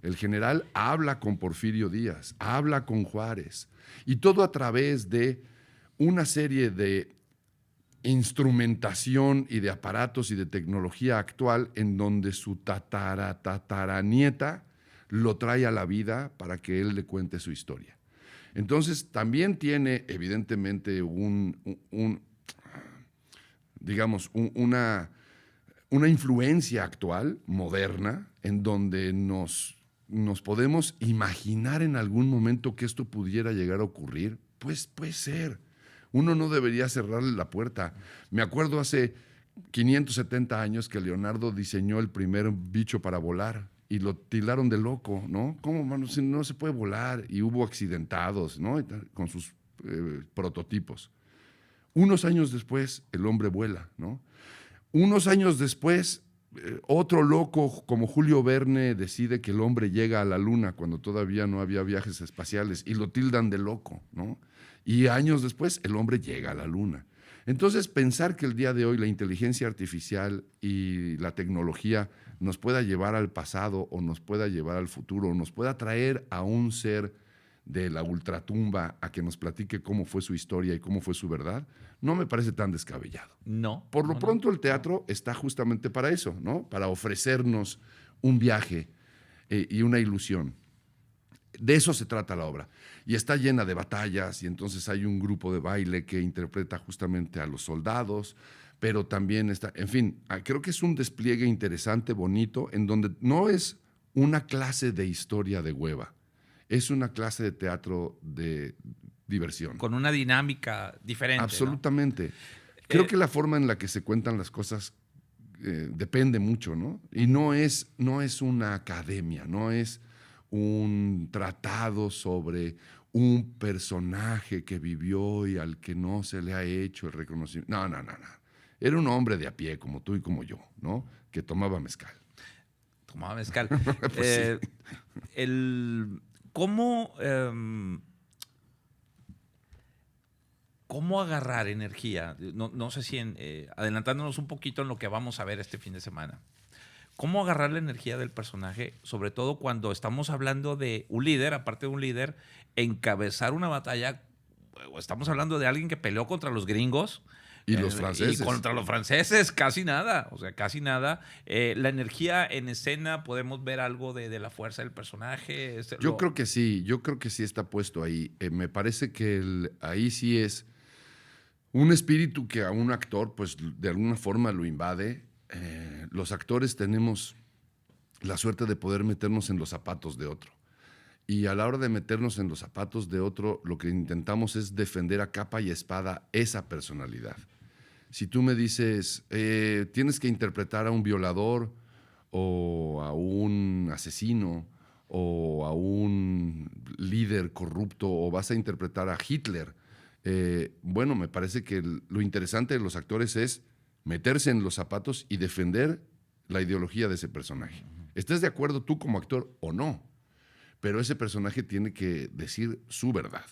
Speaker 3: el general habla con Porfirio Díaz, habla con Juárez, y todo a través de una serie de instrumentación y de aparatos y de tecnología actual en donde su tataranieta lo trae a la vida para que él le cuente su historia. Entonces también tiene evidentemente digamos, una influencia actual, moderna, en donde nos podemos imaginar en algún momento que esto pudiera llegar a ocurrir. Pues puede ser. Uno no debería cerrarle la puerta. Me acuerdo hace 570 años que Leonardo diseñó el primer bicho para volar y lo tildaron de loco, ¿no? ¿Cómo, mano? Si no se puede volar. Y hubo accidentados, ¿no? Con sus prototipos. Unos años después, el hombre vuela, ¿no? Unos años después, otro loco como Julio Verne decide que el hombre llega a la luna cuando todavía no había viajes espaciales y lo tildan de loco, ¿no? Y años después, el hombre llega a la luna. Entonces, pensar que el día de hoy la inteligencia artificial y la tecnología nos pueda llevar al pasado o nos pueda llevar al futuro o nos pueda traer a un ser de la ultratumba a que nos platique cómo fue su historia y cómo fue su verdad, no me parece tan descabellado.
Speaker 2: No.
Speaker 3: Por lo pronto el teatro está justamente para eso, ¿no? Para ofrecernos un viaje y una ilusión. De eso se trata la obra. Y está llena de batallas y entonces hay un grupo de baile que interpreta justamente a los soldados, pero también está, en fin, creo que es un despliegue interesante, bonito, en donde no es una clase de historia de hueva, es una clase de teatro de diversión.
Speaker 2: Con una dinámica diferente.
Speaker 3: Absolutamente. ¿No? Creo que la forma en la que se cuentan las cosas depende mucho, ¿no? Y no es una academia, no es un tratado sobre un personaje que vivió y al que no se le ha hecho el reconocimiento. No. Era un hombre de a pie, como tú y como yo, ¿no? Que tomaba mezcal.
Speaker 2: Tomaba mezcal.
Speaker 3: Pues sí.
Speaker 2: ¿Cómo agarrar energía? No sé si adelantándonos un poquito en lo que vamos a ver este fin de semana. ¿Cómo agarrar la energía del personaje? Sobre todo cuando estamos hablando de un líder, aparte de un líder, encabezar una batalla. Estamos hablando de alguien que peleó contra los gringos.
Speaker 3: Y los franceses.
Speaker 2: Y contra los franceses, casi nada. O sea, casi nada. La energía en escena, ¿podemos ver algo de la fuerza del personaje?
Speaker 3: Yo creo que sí está puesto ahí. Me parece que ahí sí es un espíritu que a un actor, pues, de alguna forma lo invade. Los actores tenemos la suerte de poder meternos en los zapatos de otro. Y a la hora de meternos en los zapatos de otro, lo que intentamos es defender a capa y espada esa personalidad. Si tú me dices, tienes que interpretar a un violador o a un asesino o a un líder corrupto o vas a interpretar a Hitler, bueno, me parece que lo interesante de los actores es meterse en los zapatos y defender la ideología de ese personaje. ¿Estés de acuerdo tú como actor o no? Pero ese personaje tiene que decir su verdad.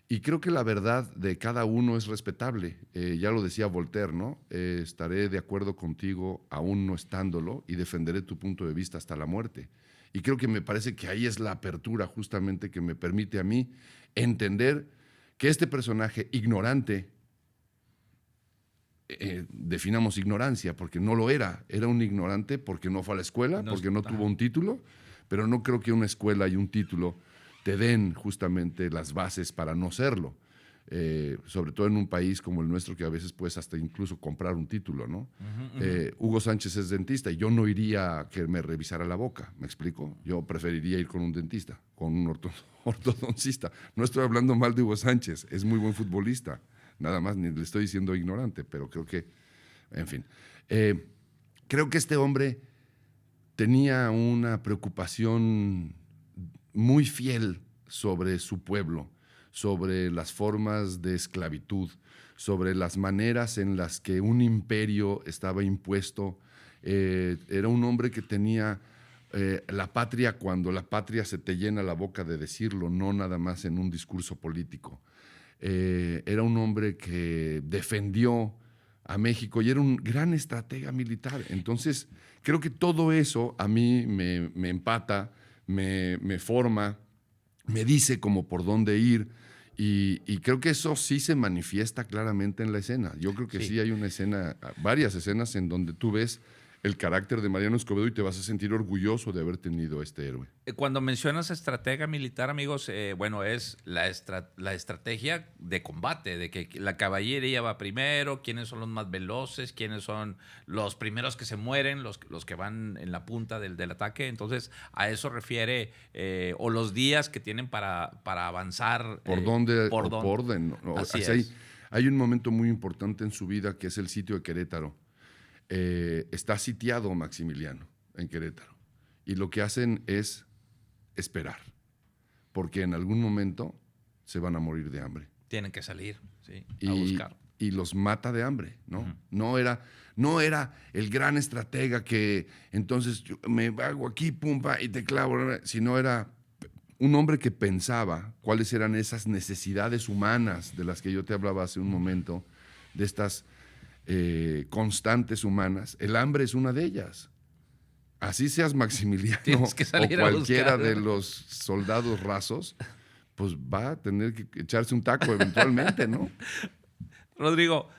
Speaker 3: Y creo que la verdad de cada uno es respetable. Ya lo decía Voltaire, ¿no? Estaré de acuerdo contigo aún no estándolo y defenderé tu punto de vista hasta la muerte. Y creo que me parece que ahí es la apertura justamente que me permite a mí entender que este personaje ignorante, definamos ignorancia, porque no lo era un ignorante porque no fue a la escuela, porque no tuvo un título, pero no creo que una escuela y un título te den justamente las bases para no serlo, sobre todo en un país como el nuestro que a veces puedes hasta incluso comprar un título, ¿no? Hugo Sánchez es dentista y yo no iría a que me revisara la boca, ¿me explico? Yo preferiría ir con un dentista, con un ortodoncista. No estoy hablando mal de Hugo Sánchez, es muy buen futbolista. Nada más, ni le estoy diciendo ignorante, pero creo que, en fin. Creo que este hombre tenía una preocupación muy fiel sobre su pueblo, sobre las formas de esclavitud, sobre las maneras en las que un imperio estaba impuesto. Era un hombre que tenía la patria cuando la patria se te llena la boca de decirlo, no nada más en un discurso político. Era un hombre que defendió a México y era un gran estratega militar. Entonces, creo que todo eso a mí me empata, me forma, me dice como por dónde ir y creo que eso sí se manifiesta claramente en la escena. Yo creo que sí hay una escena, varias escenas en donde tú ves el carácter de Mariano Escobedo y te vas a sentir orgulloso de haber tenido este héroe.
Speaker 2: Cuando mencionas estratega militar, amigos, bueno, es la estrategia de combate, de que la caballería va primero, quiénes son los más veloces, quiénes son los primeros que se mueren, los que van en la punta del ataque. Entonces, a eso refiere, o los días que tienen para avanzar.
Speaker 3: ¿Por dónde? Por orden.
Speaker 2: Así
Speaker 3: es. Hay un momento muy importante en su vida que es el sitio de Querétaro. Está sitiado Maximiliano en Querétaro y lo que hacen es esperar, porque en algún momento se van a morir de hambre.
Speaker 2: Tienen que salir, sí, a buscar.
Speaker 3: Y los mata de hambre, ¿no?
Speaker 2: Uh-huh.
Speaker 3: No era el gran estratega que entonces yo me hago aquí, pumpa, y te clavo, sino era un hombre que pensaba cuáles eran esas necesidades humanas de las que yo te hablaba hace un momento, de estas constantes humanas. El hambre es una de ellas. Así seas Maximiliano o cualquiera de los soldados rasos, pues va a tener que echarse un taco eventualmente, ¿no?
Speaker 2: Rodrigo,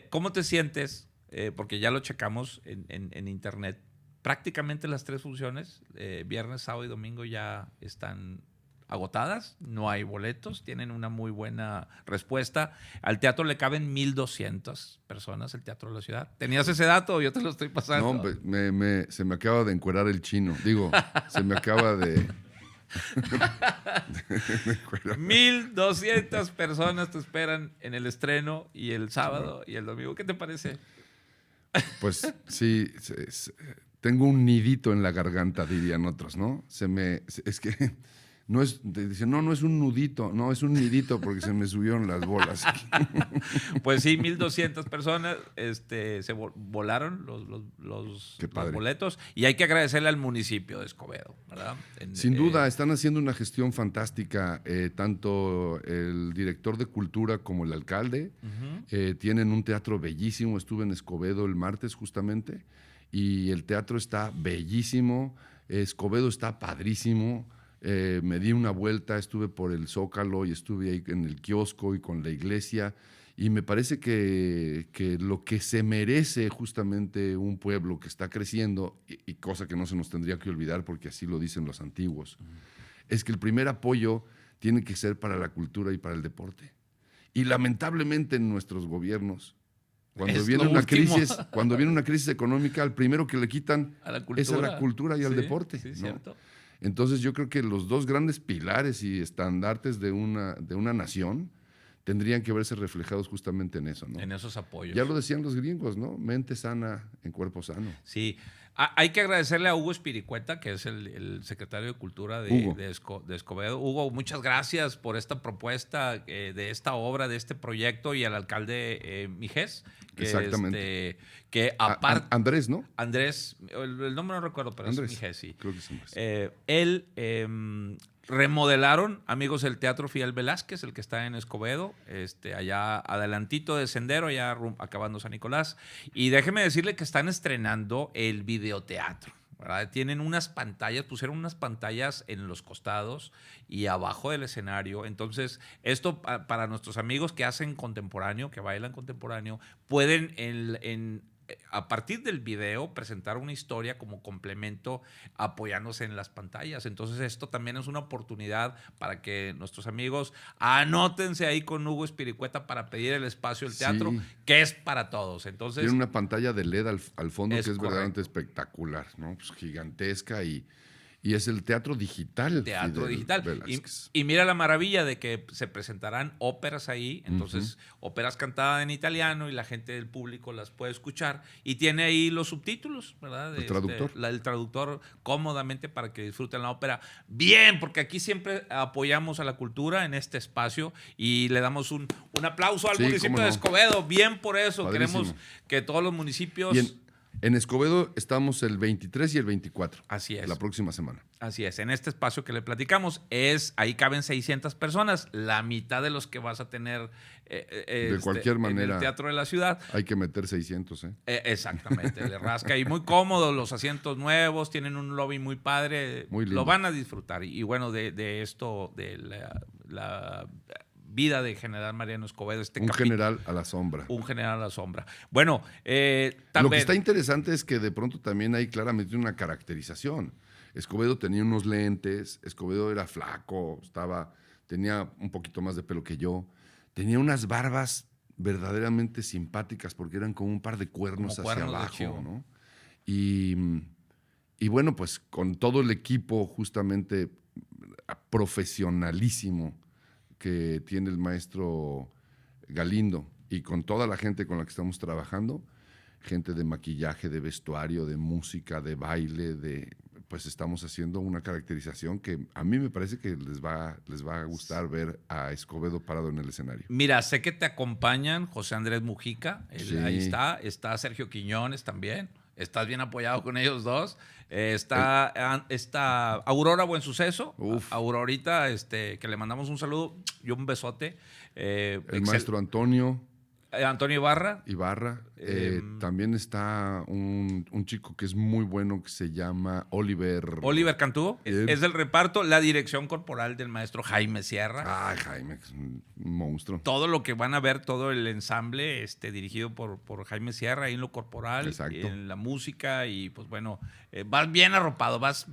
Speaker 2: ¿cómo te sientes? Porque ya lo checamos en internet. Prácticamente las 3 funciones, viernes, sábado y domingo, ya están agotadas, no hay boletos, tienen una muy buena respuesta. Al teatro le caben 1,200 personas, el Teatro de la Ciudad. ¿Tenías ese dato o yo te lo estoy pasando?
Speaker 3: No, se me acaba de encuerar el chino. Digo, se me acaba de...
Speaker 2: 1,200 personas te esperan en el estreno y el sábado y el domingo. ¿Qué te parece?
Speaker 3: Pues sí, tengo un nidito en la garganta, dirían otros, ¿no? Es que no es, dicen, no es un nudito, no, es un nidito porque se me subieron las bolas.
Speaker 2: Pues sí, 1,200 personas se volaron los boletos y hay que agradecerle al municipio de Escobedo, ¿verdad?
Speaker 3: Sin duda, están haciendo una gestión fantástica, tanto el director de cultura como el alcalde. Uh-huh. Tienen un teatro bellísimo, estuve en Escobedo el martes justamente y el teatro está bellísimo, Escobedo está padrísimo. Me di una vuelta, estuve por el Zócalo y estuve ahí en el kiosco y con la iglesia y me parece que lo que se merece justamente un pueblo que está creciendo, y cosa que no se nos tendría que olvidar porque así lo dicen los antiguos, es que el primer apoyo tiene que ser para la cultura y para el deporte. Y lamentablemente en nuestros gobiernos, cuando viene una crisis económica, el primero que le quitan es a la cultura y al deporte.
Speaker 2: Sí,
Speaker 3: ¿no?
Speaker 2: cierto.
Speaker 3: Entonces yo creo que los 2 grandes pilares y estandartes de una nación tendrían que verse reflejados justamente en eso, ¿no?
Speaker 2: En esos apoyos.
Speaker 3: Ya lo decían los gringos, ¿no? Mente sana en cuerpo sano.
Speaker 2: Sí. Hay que agradecerle a Hugo Espiricueta, que es el secretario de Cultura de Escobedo. Hugo, muchas gracias por esta propuesta, de esta obra, de este proyecto, y al alcalde Mijés.
Speaker 3: Exactamente.
Speaker 2: Que aparte...
Speaker 3: Andrés, ¿no?
Speaker 2: Andrés, el nombre no recuerdo, pero Andrés. Es Mijés, sí.
Speaker 3: Creo que es Andrés.
Speaker 2: Él... remodelaron, amigos, el Teatro Fidel Velázquez, el que está en Escobedo, allá adelantito de Sendero, allá acabando San Nicolás. Y déjeme decirle que están estrenando el videoteatro, ¿verdad? Tienen unas pantallas, pusieron unas pantallas en los costados y abajo del escenario. Entonces, esto para nuestros amigos que hacen contemporáneo, que bailan contemporáneo, pueden a partir del video presentar una historia como complemento apoyándose en las pantallas. Entonces esto también es una oportunidad para que nuestros amigos anótense ahí con Hugo Espiricueta para pedir el espacio del teatro, sí, que es para todos. Entonces,
Speaker 3: tiene una pantalla de LED al fondo que es
Speaker 2: correcto,
Speaker 3: verdaderamente espectacular, ¿no? Pues gigantesca y es el teatro digital.
Speaker 2: Teatro digital. Y mira la maravilla de que se presentarán óperas ahí, entonces óperas cantadas en italiano y la gente del público las puede escuchar y tiene ahí los subtítulos, ¿verdad?
Speaker 3: El traductor.
Speaker 2: El traductor cómodamente para que disfruten la ópera. Bien, porque aquí siempre apoyamos a la cultura en este espacio y le damos un aplauso al municipio de Escobedo. Bien por eso. Padrísimo. Queremos que todos los municipios...
Speaker 3: En Escobedo estamos el 23 y el 24.
Speaker 2: Así es.
Speaker 3: La próxima semana.
Speaker 2: Así es. En este espacio que le platicamos, ahí caben 600 personas, la mitad de los que vas a tener
Speaker 3: de cualquier manera,
Speaker 2: en el Teatro de la Ciudad.
Speaker 3: Hay que meter 600, ¿eh?
Speaker 2: Exactamente. Le rasca y muy cómodo, los asientos nuevos, tienen un lobby muy padre.
Speaker 3: Muy lindo.
Speaker 2: Lo van a disfrutar. Y bueno, de esto, de la vida de General Mariano Escobedo.
Speaker 3: Un general a la sombra.
Speaker 2: Un general a la sombra. Bueno, también...
Speaker 3: Lo que está interesante es que de pronto también hay claramente una caracterización. Escobedo tenía unos lentes, Escobedo era flaco, tenía un poquito más de pelo que yo, tenía unas barbas verdaderamente simpáticas porque eran como un par de cuernos hacia abajo, ¿no? Y bueno, pues con todo el equipo justamente profesionalísimo que tiene el maestro Galindo y con toda la gente con la que estamos trabajando, gente de maquillaje, de vestuario, de música, de baile, pues estamos haciendo una caracterización que a mí me parece que les va a gustar ver a Escobedo parado en el escenario.
Speaker 2: Mira, sé que te acompañan José Andrés Mujica,
Speaker 3: Sí.
Speaker 2: ahí está Sergio Quiñones también, estás bien apoyado con ellos dos, está Aurora Buensuceso, Aurorita, que le mandamos un saludo y un besote.
Speaker 3: El maestro Antonio
Speaker 2: Ibarra.
Speaker 3: También está un chico que es muy bueno que se llama Oliver
Speaker 2: Cantú. Es del reparto, la dirección corporal del maestro Jaime Sierra.
Speaker 3: Ay, Jaime, es un monstruo.
Speaker 2: Todo lo que van a ver, todo el ensamble dirigido por Jaime Sierra ahí en lo corporal,
Speaker 3: Exacto.
Speaker 2: en la música y pues bueno, vas bien arropado, vas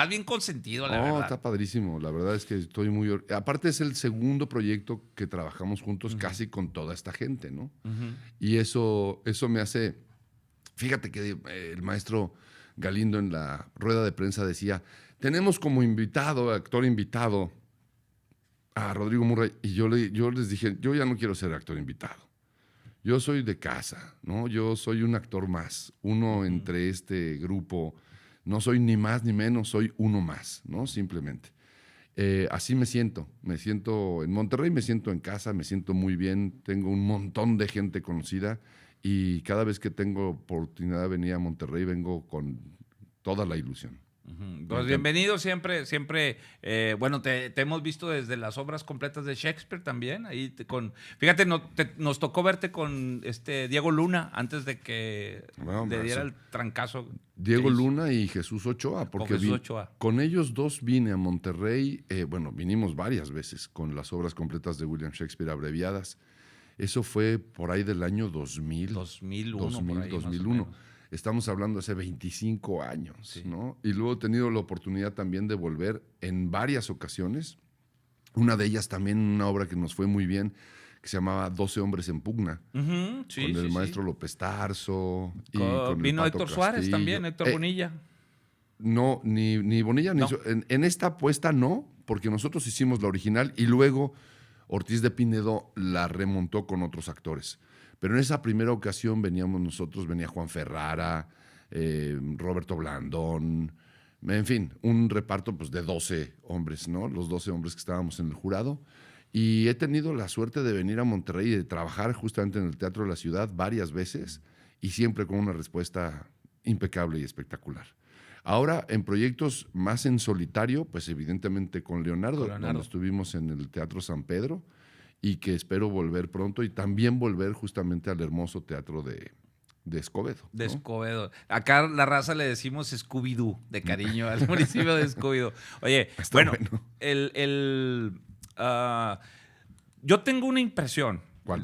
Speaker 2: bien consentido, la verdad.
Speaker 3: Está padrísimo. La verdad es que estoy aparte es el segundo proyecto que trabajamos juntos casi con toda esta gente, ¿no?
Speaker 2: Uh-huh.
Speaker 3: Y eso me hace... Fíjate que el maestro Galindo en la rueda de prensa decía, tenemos como actor invitado a Rodrigo Murray. Y yo les dije, yo ya no quiero ser actor invitado. Yo soy de casa, ¿no? Yo soy un actor más, uno entre este grupo. No soy ni más ni menos, soy uno más, ¿no? Simplemente. Así me siento en Monterrey, me siento en casa, me siento muy bien, tengo un montón de gente conocida y cada vez que tengo oportunidad de venir a Monterrey vengo con toda la ilusión.
Speaker 2: Uh-huh. Pues bienvenido siempre. Bueno, te hemos visto desde las obras completas de Shakespeare también. Ahí fíjate, nos tocó verte con Diego Luna antes de que le diera el trancazo.
Speaker 3: Diego Luna y Jesús Ochoa, porque con ellos dos vine a Monterrey. Vinimos varias veces con las obras completas de William Shakespeare abreviadas. Eso fue por ahí del año 2000. 2001. Estamos hablando hace 25 años, sí. ¿No? Y luego he tenido la oportunidad también de volver en varias ocasiones. Una de ellas también una obra que nos fue muy bien, que se llamaba 12 hombres en pugna,
Speaker 2: con
Speaker 3: el maestro López Tarso.
Speaker 2: Vino Héctor Suárez también, Héctor Bonilla.
Speaker 3: No, ni Bonilla.
Speaker 2: No.
Speaker 3: En esta apuesta no, porque nosotros hicimos la original y luego Ortiz de Pinedo la remontó con otros actores. Pero en esa primera ocasión venía Juan Ferrara, Roberto Blandón, en fin, un reparto pues, de 12 hombres, ¿no? Los 12 hombres que estábamos en el jurado. Y he tenido la suerte de venir a Monterrey y de trabajar justamente en el Teatro de la Ciudad varias veces y siempre con una respuesta impecable y espectacular. Ahora, en proyectos más en solitario, pues evidentemente con Leonardo. Donde estuvimos en el Teatro San Pedro, y que espero volver pronto y también volver justamente al hermoso teatro de Escobedo. ¿No?
Speaker 2: De Escobedo. Acá la raza le decimos Scooby-Doo, de cariño al municipio de Escobedo. Oye, bueno. Yo tengo una impresión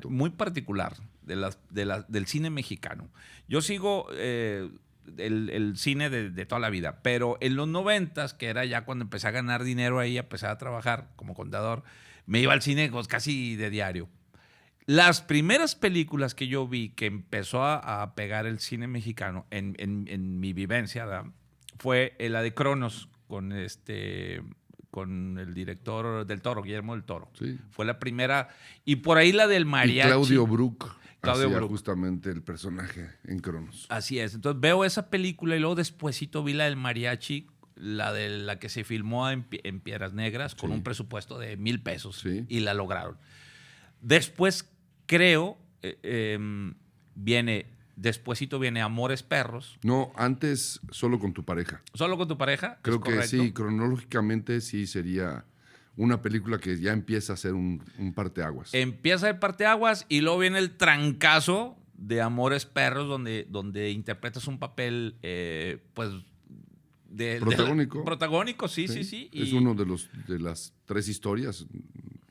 Speaker 2: muy particular del cine mexicano. Yo sigo el cine de toda la vida, pero en los 90s, que era ya cuando empecé a ganar dinero ahí, empecé a trabajar como contador, me iba al cine casi de diario. Las primeras películas que yo vi que empezó a pegar el cine mexicano en mi vivencia, ¿verdad?, fue la de Cronos con el director del Toro, Guillermo del Toro.
Speaker 3: Sí.
Speaker 2: Fue la primera. Y por ahí la del mariachi.
Speaker 3: Y Claudio Brook hacía justamente el personaje en Cronos.
Speaker 2: Así es. Entonces veo esa película y luego despuesito vi la del mariachi, la que se filmó en Piedras Negras con un presupuesto de $1,000 y la lograron. Después creo despuesito viene Amores Perros.
Speaker 3: No, antes Solo con tu pareja.
Speaker 2: ¿Solo con tu pareja?
Speaker 3: Creo que sí, cronológicamente sí sería una película que ya empieza a ser un parteaguas.
Speaker 2: Empieza el parteaguas y luego viene el trancazo de Amores Perros donde interpretas un papel pues
Speaker 3: protagónico.
Speaker 2: Protagónico, sí.
Speaker 3: Es uno de las 3 historias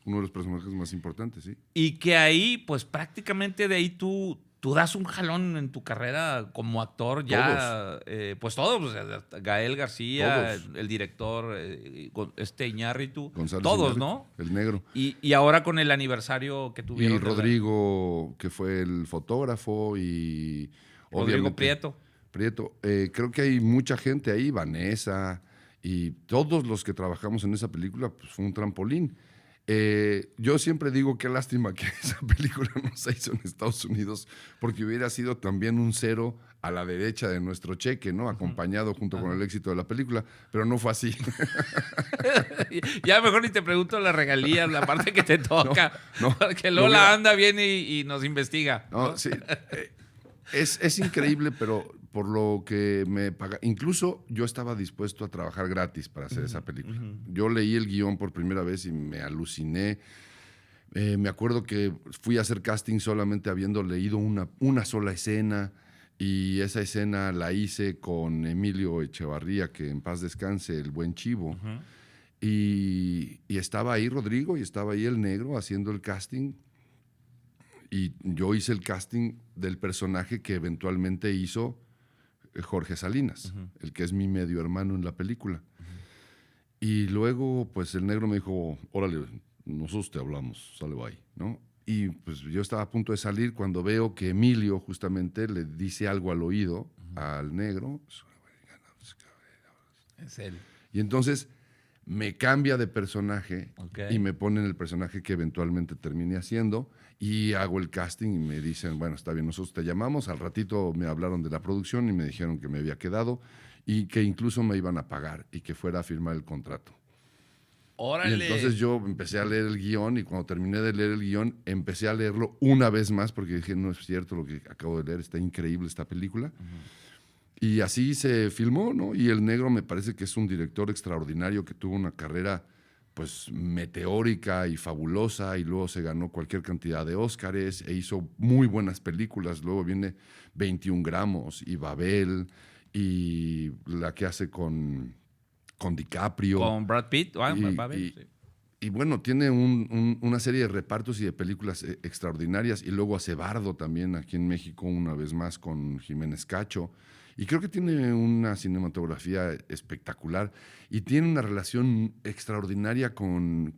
Speaker 3: uno de los personajes más importantes, sí.
Speaker 2: Y que ahí, pues prácticamente de ahí tú das un jalón en tu carrera como actor, ya, pues todos, Gael García,
Speaker 3: Todos.
Speaker 2: el director, Iñárritu,
Speaker 3: González
Speaker 2: todos,
Speaker 3: Iñárritu,
Speaker 2: ¿no?
Speaker 3: el negro.
Speaker 2: Y ahora con el aniversario que tuvieron.
Speaker 3: Y Rodrigo, que fue el fotógrafo, y
Speaker 2: Rodrigo Prieto.
Speaker 3: Creo que hay mucha gente ahí, Vanessa, y todos los que trabajamos en esa película, pues fue un trampolín. Yo siempre digo qué lástima que esa película no se hizo en Estados Unidos, porque hubiera sido también un cero a la derecha de nuestro cheque, ¿no? Acompañado junto con el éxito de la película, pero no fue así.
Speaker 2: Ya mejor ni te pregunto las regalías, la parte que te toca,
Speaker 3: No,
Speaker 2: porque Lola anda bien y nos investiga.
Speaker 3: No, sí. Es increíble, pero por lo que me paga. Incluso yo estaba dispuesto a trabajar gratis para hacer esa película. Yo leí el guión por primera vez y me aluciné. Me acuerdo que fui a hacer casting solamente habiendo leído una sola escena, y esa escena la hice con Emilio Echevarría, que en paz descanse, el buen chivo. Y estaba ahí Rodrigo y estaba ahí el negro haciendo el casting. Y yo hice el casting del personaje que eventualmente hizo Jorge Salinas, el que es mi medio hermano en la película. Y luego, pues el negro me dijo, órale, nosotros te hablamos, sale bye, ¿no? Y pues yo estaba a punto de salir cuando veo que Emilio justamente le dice algo al oído al negro.
Speaker 2: Es él.
Speaker 3: Y entonces me cambia de personaje,
Speaker 2: Okay.
Speaker 3: y me ponen el personaje que eventualmente terminé haciendo, y hago el casting y me dicen, bueno, está bien, nosotros te llamamos. Al ratito me hablaron de la producción y me dijeron que me había quedado y que incluso me iban a pagar y que fuera a firmar el contrato.
Speaker 2: ¡Órale!
Speaker 3: Y entonces yo empecé a leer el guión, y cuando terminé de leer el guión empecé a leerlo una vez más porque dije, no es cierto lo que acabo de leer, está increíble esta película. Y así se filmó, ¿no? Y el negro me parece que es un director extraordinario que tuvo una carrera pues meteórica y fabulosa, y luego se ganó cualquier cantidad de Óscares e hizo muy buenas películas. Luego viene 21 gramos y Babel, y la que hace con DiCaprio.
Speaker 2: Con Brad Pitt.
Speaker 3: Y bueno, tiene una serie de repartos y de películas extraordinarias, y luego hace Bardo también aquí en México una vez más con Jiménez Cacho. Y creo que tiene una cinematografía espectacular y tiene una relación extraordinaria con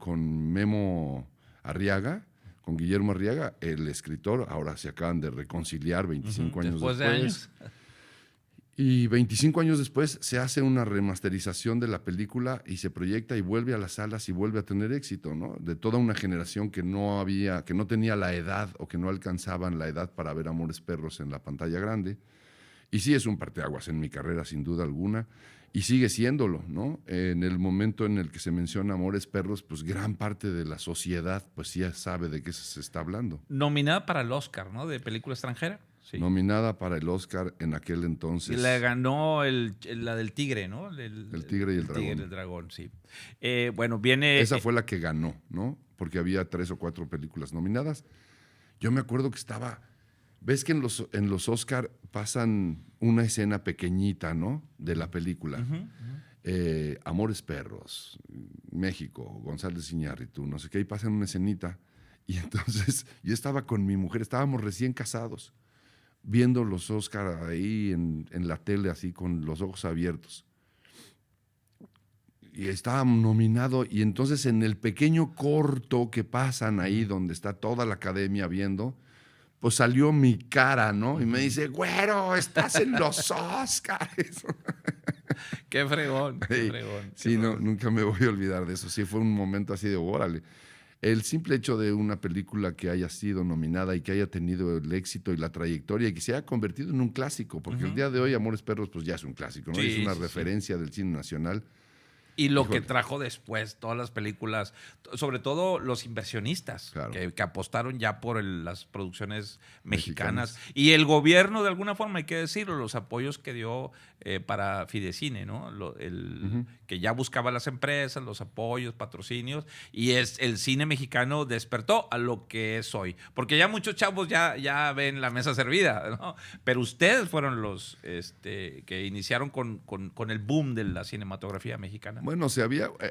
Speaker 3: Memo Arriaga, con Guillermo Arriaga, el escritor. Ahora se acaban de reconciliar 25 años después.
Speaker 2: De años.
Speaker 3: Y 25 años después se hace una remasterización de la película y se proyecta y vuelve a las salas y vuelve a tener éxito, ¿no? De toda una generación que no tenía la edad, o que no alcanzaban la edad para ver Amores Perros en la pantalla grande. Y sí es un parteaguas en mi carrera, sin duda alguna, y sigue siéndolo, ¿no? En el momento en el que se menciona Amores Perros, pues gran parte de la sociedad pues sí sabe de qué se está hablando.
Speaker 2: Nominada para el Oscar, ¿no? De película extranjera. Sí.
Speaker 3: Nominada para el Oscar en aquel entonces.
Speaker 2: Y le ganó la del tigre, ¿no?
Speaker 3: El tigre y el dragón.
Speaker 2: El tigre y el dragón, sí. Bueno, viene...
Speaker 3: Esa fue la que ganó, ¿no? Porque había 3 o 4 películas nominadas. Yo me acuerdo que estaba... ¿Ves que en los Oscar pasan una escena pequeñita, ¿no? De la película. Amores Perros, México, González Iñárritu, no sé qué, y pasan una escenita. Y entonces yo estaba con mi mujer, estábamos recién casados, viendo los Oscar ahí en la tele, así con los ojos abiertos. Y estaba nominado, y entonces en el pequeño corto que pasan ahí, donde está toda la academia viendo, pues salió mi cara, ¿no? Y me dice, güero, estás en los Oscars.
Speaker 2: Qué fregón, qué fregón.
Speaker 3: Sí, no, nunca me voy a olvidar de eso. Sí, fue un momento así de, órale. El simple hecho de una película que haya sido nominada y que haya tenido el éxito y la trayectoria y que se haya convertido en un clásico, porque el día de hoy Amores Perros pues ya es un clásico, ¿no?
Speaker 2: Sí,
Speaker 3: es una referencia del cine nacional.
Speaker 2: Y lo que trajo después, todas las películas, sobre todo los inversionistas,
Speaker 3: Claro.
Speaker 2: que apostaron ya por las producciones mexicanas. Y el gobierno, de alguna forma, hay que decirlo, los apoyos que dio para Fidecine, ¿no? Que ya buscaba las empresas, los apoyos, patrocinios, y el cine mexicano despertó a lo que es hoy. Porque ya muchos chavos ya ven la mesa servida, ¿no? Pero ustedes fueron los que iniciaron con el boom de la cinematografía mexicana.
Speaker 3: Bueno,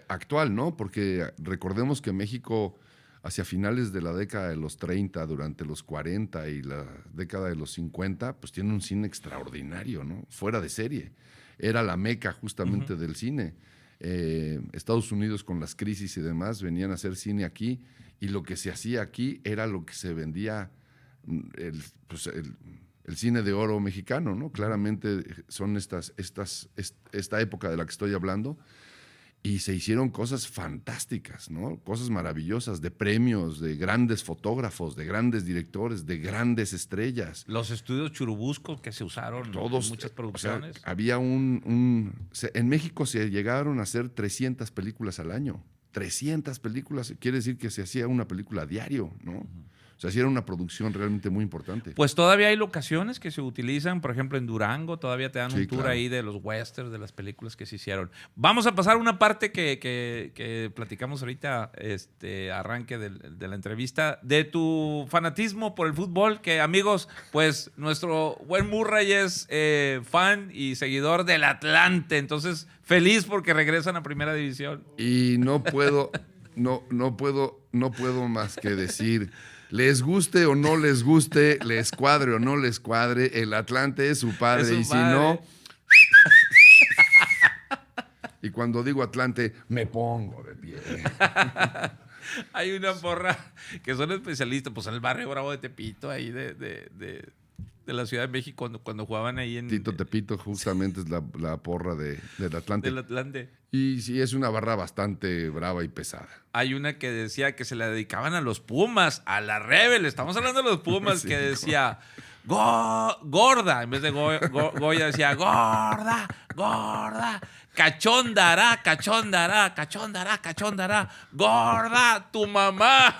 Speaker 3: actual, ¿no? Porque recordemos que México hacia finales de la década de los 30, durante los 40 y la década de los 50, pues tiene un cine extraordinario, ¿no? Fuera de serie. Era la meca justamente del cine. Estados Unidos, con las crisis y demás, venían a hacer cine aquí, y lo que se hacía aquí era lo que se vendía, el cine de oro mexicano, ¿no? Claramente son esta época de la que estoy hablando. Y se hicieron cosas fantásticas, ¿no? Cosas maravillosas, de premios, de grandes fotógrafos, de grandes directores, de grandes estrellas.
Speaker 2: Los estudios Churubusco que se usaron
Speaker 3: Todos,
Speaker 2: en muchas producciones.
Speaker 3: O sea, había en México se llegaron a hacer 300 películas al año. 300 películas, quiere decir que se hacía una película a diario, ¿no? O sea, sí era una producción realmente muy importante.
Speaker 2: Pues todavía hay locaciones que se utilizan, por ejemplo, en Durango, todavía te dan un tour ahí de los westerns, de las películas que se hicieron. Vamos a pasar a una parte que platicamos ahorita, arranque de la entrevista, de tu fanatismo por el fútbol, que amigos, pues nuestro buen Murray es fan y seguidor del Atlante, entonces feliz porque regresan a Primera División.
Speaker 3: Y no puedo más que decir... Les guste o no les guste, les cuadre o no les cuadre, el Atlante es su padre, es su y padre. Si no... Y cuando digo Atlante, me pongo de pie.
Speaker 2: Hay una porra que son especialistas, pues en el barrio Bravo de Tepito, ahí de la Ciudad de México, cuando jugaban ahí en...
Speaker 3: Tito Tepito justamente es la porra del Atlante.
Speaker 2: Del Atlante.
Speaker 3: Y sí, es una barra bastante brava y pesada.
Speaker 2: Hay una que decía que se la dedicaban a los Pumas, a la Rebel. Estamos hablando de los Pumas, sí, que decía gorda. En vez de Goya decía gorda, gorda. Cachondará, cachondará, cachondará, cachondará. Gorda, tu mamá.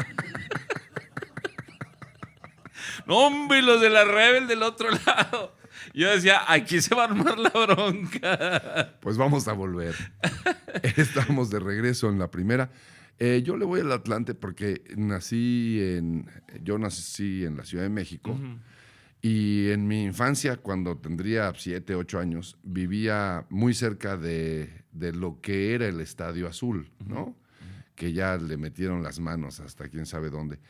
Speaker 2: No, hombre, los de la Rebel del otro lado. Yo decía, aquí se va a armar la bronca.
Speaker 3: Pues vamos a volver. Estamos de regreso en la primera. Yo le voy al Atlante porque yo nací en la Ciudad de México. Uh-huh. Y en mi infancia, cuando tendría 7, 8 años, vivía muy cerca de lo que era el Estadio Azul, ¿no? Uh-huh. Que ya le metieron las manos hasta quién sabe dónde.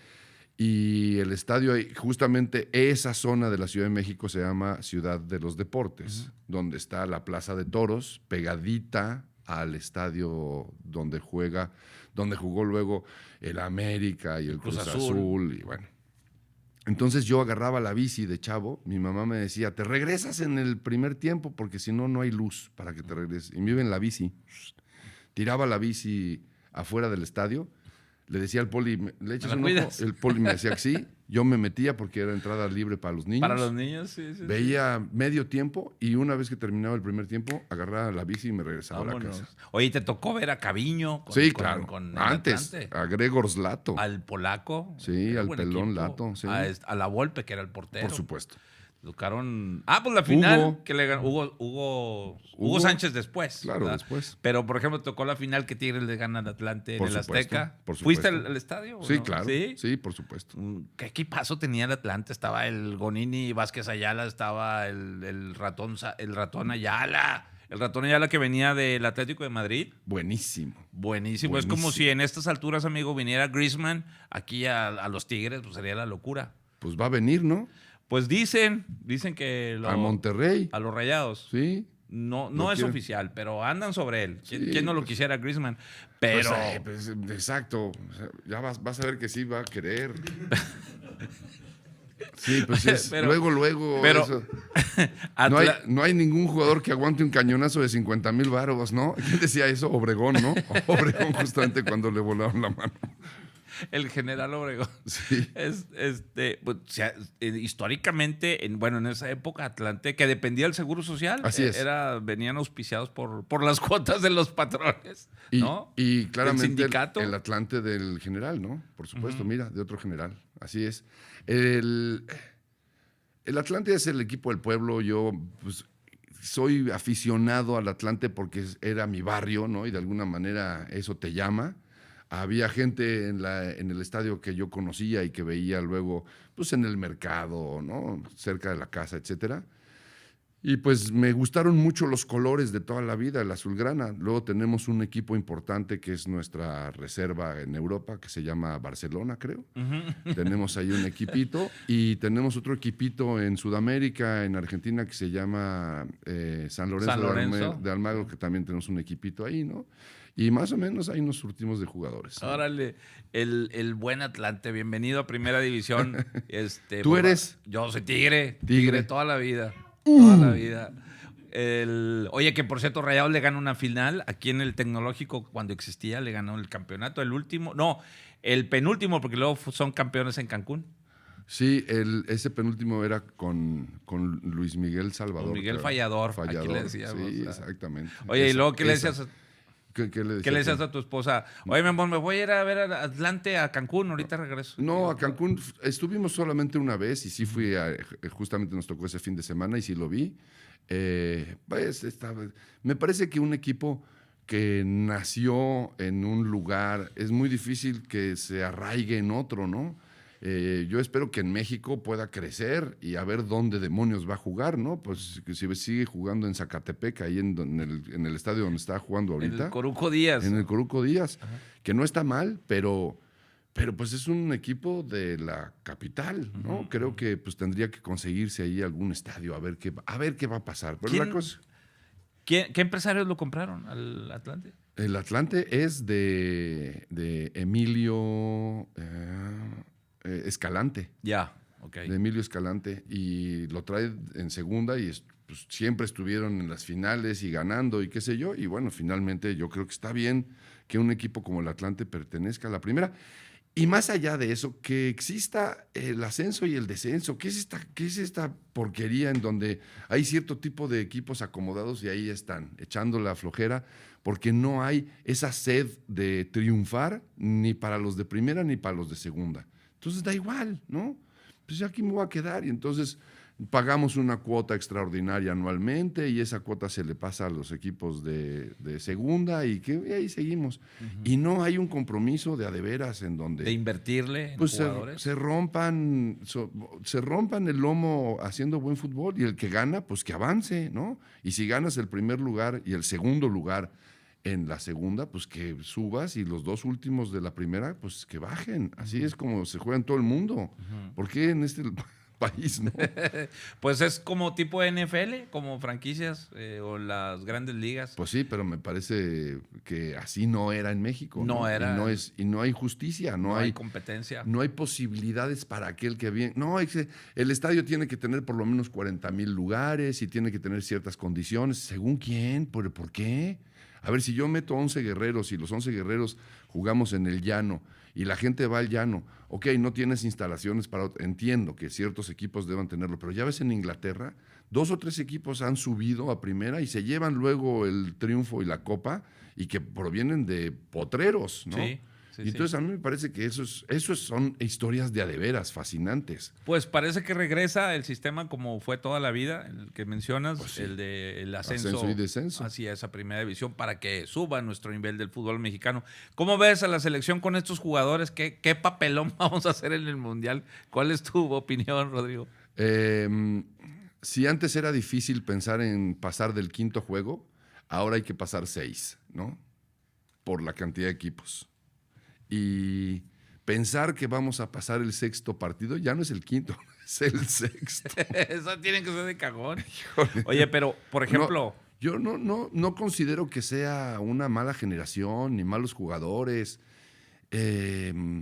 Speaker 3: Y el estadio, justamente esa zona de la Ciudad de México se llama Ciudad de los Deportes, uh-huh, donde está la Plaza de Toros, pegadita al estadio donde jugó luego el América y el Cruz Azul. Y bueno. Entonces yo agarraba la bici de chavo, mi mamá me decía, te regresas en el primer tiempo porque si no, no hay luz para que te regreses. Y me iba en la bici, tiraba la bici afuera del estadio. Le decía al poli, ¿le echas un ojo? El poli me decía que sí. Yo me metía porque era entrada libre para los niños.
Speaker 2: Para los niños, sí.
Speaker 3: Veía medio tiempo y una vez que terminaba el primer tiempo, agarraba la bici y me regresaba a la casa.
Speaker 2: Oye, ¿te tocó ver a Caviño?
Speaker 3: Sí, claro. Antes, a Gregor Lato.
Speaker 2: Al polaco.
Speaker 3: Sí, al pelón Lato. Sí.
Speaker 2: A la Volpe, que era el portero.
Speaker 3: Por supuesto.
Speaker 2: Tocaron... pues la final que le ganó Hugo Sánchez después.
Speaker 3: Claro, ¿verdad? Después.
Speaker 2: Pero, por ejemplo, tocó la final que Tigres le gana al Atlante en el Azteca.
Speaker 3: Por supuesto.
Speaker 2: ¿Fuiste al estadio?
Speaker 3: Sí,
Speaker 2: no?
Speaker 3: Claro. Sí, por supuesto.
Speaker 2: ¿Qué equipazo tenía el Atlante? Estaba el Gonini Vázquez Ayala, estaba el ratón Ayala. El ratón Ayala que venía del Atlético de Madrid.
Speaker 3: Buenísimo.
Speaker 2: Es como si en estas alturas, amigo, viniera Griezmann aquí a los Tigres, pues sería la locura.
Speaker 3: Pues va a venir, ¿no?
Speaker 2: Pues dicen que...
Speaker 3: a Monterrey.
Speaker 2: A los Rayados.
Speaker 3: Sí.
Speaker 2: No es oficial, pero andan sobre él. ¿Quién no lo quisiera, Griezmann? Pero...
Speaker 3: Pues, exacto. Ya vas a ver que sí va a querer. Sí, pues es, pero, luego.
Speaker 2: Pero,
Speaker 3: eso. No hay ningún jugador que aguante un cañonazo de 50,000 varos, ¿no? ¿Quién decía eso? Obregón, ¿no? Obregón justamente cuando le volaron la mano.
Speaker 2: El general Obregón.
Speaker 3: Sí.
Speaker 2: Históricamente, en esa época, Atlante, que dependía del Seguro Social,
Speaker 3: así es.
Speaker 2: Venían auspiciados por las cuotas de los patrones, ¿no?
Speaker 3: Y claramente el Atlante del general, ¿no? Por supuesto, uh-huh. Mira, de otro general. Así es. El Atlante es el equipo del pueblo. Yo pues, soy aficionado al Atlante porque era mi barrio, ¿no? Y de alguna manera eso te llama. Había gente en el estadio que yo conocía y que veía luego pues, en el mercado, ¿no? Cerca de la casa, etcétera. Y pues me gustaron mucho los colores de toda la vida, el azulgrana. Luego tenemos un equipo importante que es nuestra reserva en Europa, que se llama Barcelona, creo. Tenemos ahí un equipito. Y tenemos otro equipito en Sudamérica, en Argentina, que se llama San Lorenzo, de Almagro, que también tenemos un equipito ahí, ¿no? Y más o menos ahí nos surtimos de jugadores.
Speaker 2: Órale, el buen Atlante, bienvenido a Primera División.
Speaker 3: ¿Tú eres?
Speaker 2: Yo soy Tigre toda la vida. Oye, que por cierto, Rayados le ganó una final aquí en el Tecnológico cuando existía, le ganó el campeonato, el penúltimo, porque luego son campeones en Cancún.
Speaker 3: Sí, ese penúltimo era con Luis Miguel Salvador.
Speaker 2: Con Miguel Fallador, aquí le decíamos.
Speaker 3: Sí, exactamente.
Speaker 2: Oye, y luego, ¿qué le decías?
Speaker 3: ¿Qué le
Speaker 2: decías a tu esposa? Oye, mi amor, me voy a ir a ver a Atlante, a Cancún, ahorita regreso.
Speaker 3: No, a Cancún estuvimos solamente una vez y sí fui, justamente nos tocó ese fin de semana y sí lo vi. Me parece que un equipo que nació en un lugar, es muy difícil que se arraigue en otro, ¿no? Yo espero que en México pueda crecer y a ver dónde demonios va a jugar, ¿no? Pues que si sigue jugando en Zacatepec, ahí en el estadio donde está jugando ahorita.
Speaker 2: En el Coruco Díaz.
Speaker 3: En el Coruco Díaz,
Speaker 2: Ajá.
Speaker 3: Que no está mal, pero pues es un equipo de la capital, ¿no? Uh-huh. Creo que pues tendría que conseguirse ahí algún estadio a ver qué va a pasar. Pero
Speaker 2: ¿Qué empresarios lo compraron al Atlante?
Speaker 3: El Atlante es de Emilio Escalante.
Speaker 2: Ya, ok.
Speaker 3: De Emilio Escalante. Y lo trae en segunda y pues, siempre estuvieron en las finales y ganando y qué sé yo. Y bueno, finalmente yo creo que está bien que un equipo como el Atlante pertenezca a la primera. Y más allá de eso, que exista el ascenso y el descenso. ¿Qué es esta porquería en donde hay cierto tipo de equipos acomodados y ahí están, echando la flojera, porque no hay esa sed de triunfar ni para los de primera ni para los de segunda? Entonces da igual, ¿no? Pues aquí me voy a quedar y entonces pagamos una cuota extraordinaria anualmente y esa cuota se le pasa a los equipos de segunda y ahí seguimos. Uh-huh. Y no hay un compromiso de a de veras en donde...
Speaker 2: De invertirle en
Speaker 3: pues
Speaker 2: jugadores.
Speaker 3: Se rompan el lomo haciendo buen fútbol y el que gana, pues que avance, ¿no? Y si ganas el primer lugar y el segundo lugar en la segunda, pues que subas y los dos últimos de la primera, pues que bajen. Así es como se juega en todo el mundo. Uh-huh. ¿Por qué en este país, no?
Speaker 2: Pues es como tipo NFL, como franquicias o las grandes ligas.
Speaker 3: Pues sí, pero me parece que así no era en México.
Speaker 2: No era.
Speaker 3: Y no hay justicia, no hay
Speaker 2: competencia.
Speaker 3: No hay posibilidades para aquel que viene. No, el estadio tiene que tener por lo menos 40,000 lugares y tiene que tener ciertas condiciones. ¿Según quién? ¿Por qué? A ver, si yo meto 11 guerreros y los 11 guerreros jugamos en el llano y la gente va al llano, ok, no tienes instalaciones para... Entiendo que ciertos equipos deban tenerlo, pero ya ves en Inglaterra, 2 o 3 equipos han subido a primera y se llevan luego el triunfo y la copa y que provienen de potreros, ¿no?
Speaker 2: Sí.
Speaker 3: Y entonces a mí me parece que eso son historias de a de veras fascinantes.
Speaker 2: Pues parece que regresa el sistema como fue toda la vida, el que mencionas, pues sí, el ascenso
Speaker 3: y descenso
Speaker 2: hacia esa primera división para que suba nuestro nivel del fútbol mexicano. ¿Cómo ves a la selección con estos jugadores? ¿Qué papelón vamos a hacer en el Mundial? ¿Cuál es tu opinión, Rodrigo?
Speaker 3: Si antes era difícil pensar en pasar del 5º juego, ahora hay que pasar 6, ¿no? Por la cantidad de equipos. Y pensar que vamos a pasar el 6º partido ya no es el 5º, es el 6º.
Speaker 2: Eso tiene que ser de cajón. Híjole. Oye, pero, por ejemplo...
Speaker 3: Yo no considero que sea una mala generación ni malos jugadores. Y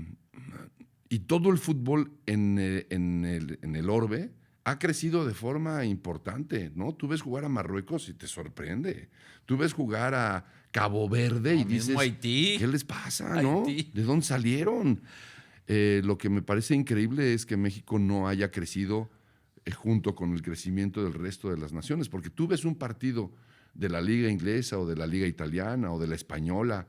Speaker 3: todo el fútbol en el orbe ha crecido de forma importante, ¿no? Tú ves jugar a Marruecos y te sorprende. Tú ves jugar a Cabo Verde y dices,
Speaker 2: Haití.
Speaker 3: ¿Qué les pasa, no? ¿De dónde salieron? Lo que me parece increíble es que México no haya crecido junto con el crecimiento del resto de las naciones, porque tú ves un partido de la liga inglesa o de la liga italiana o de la española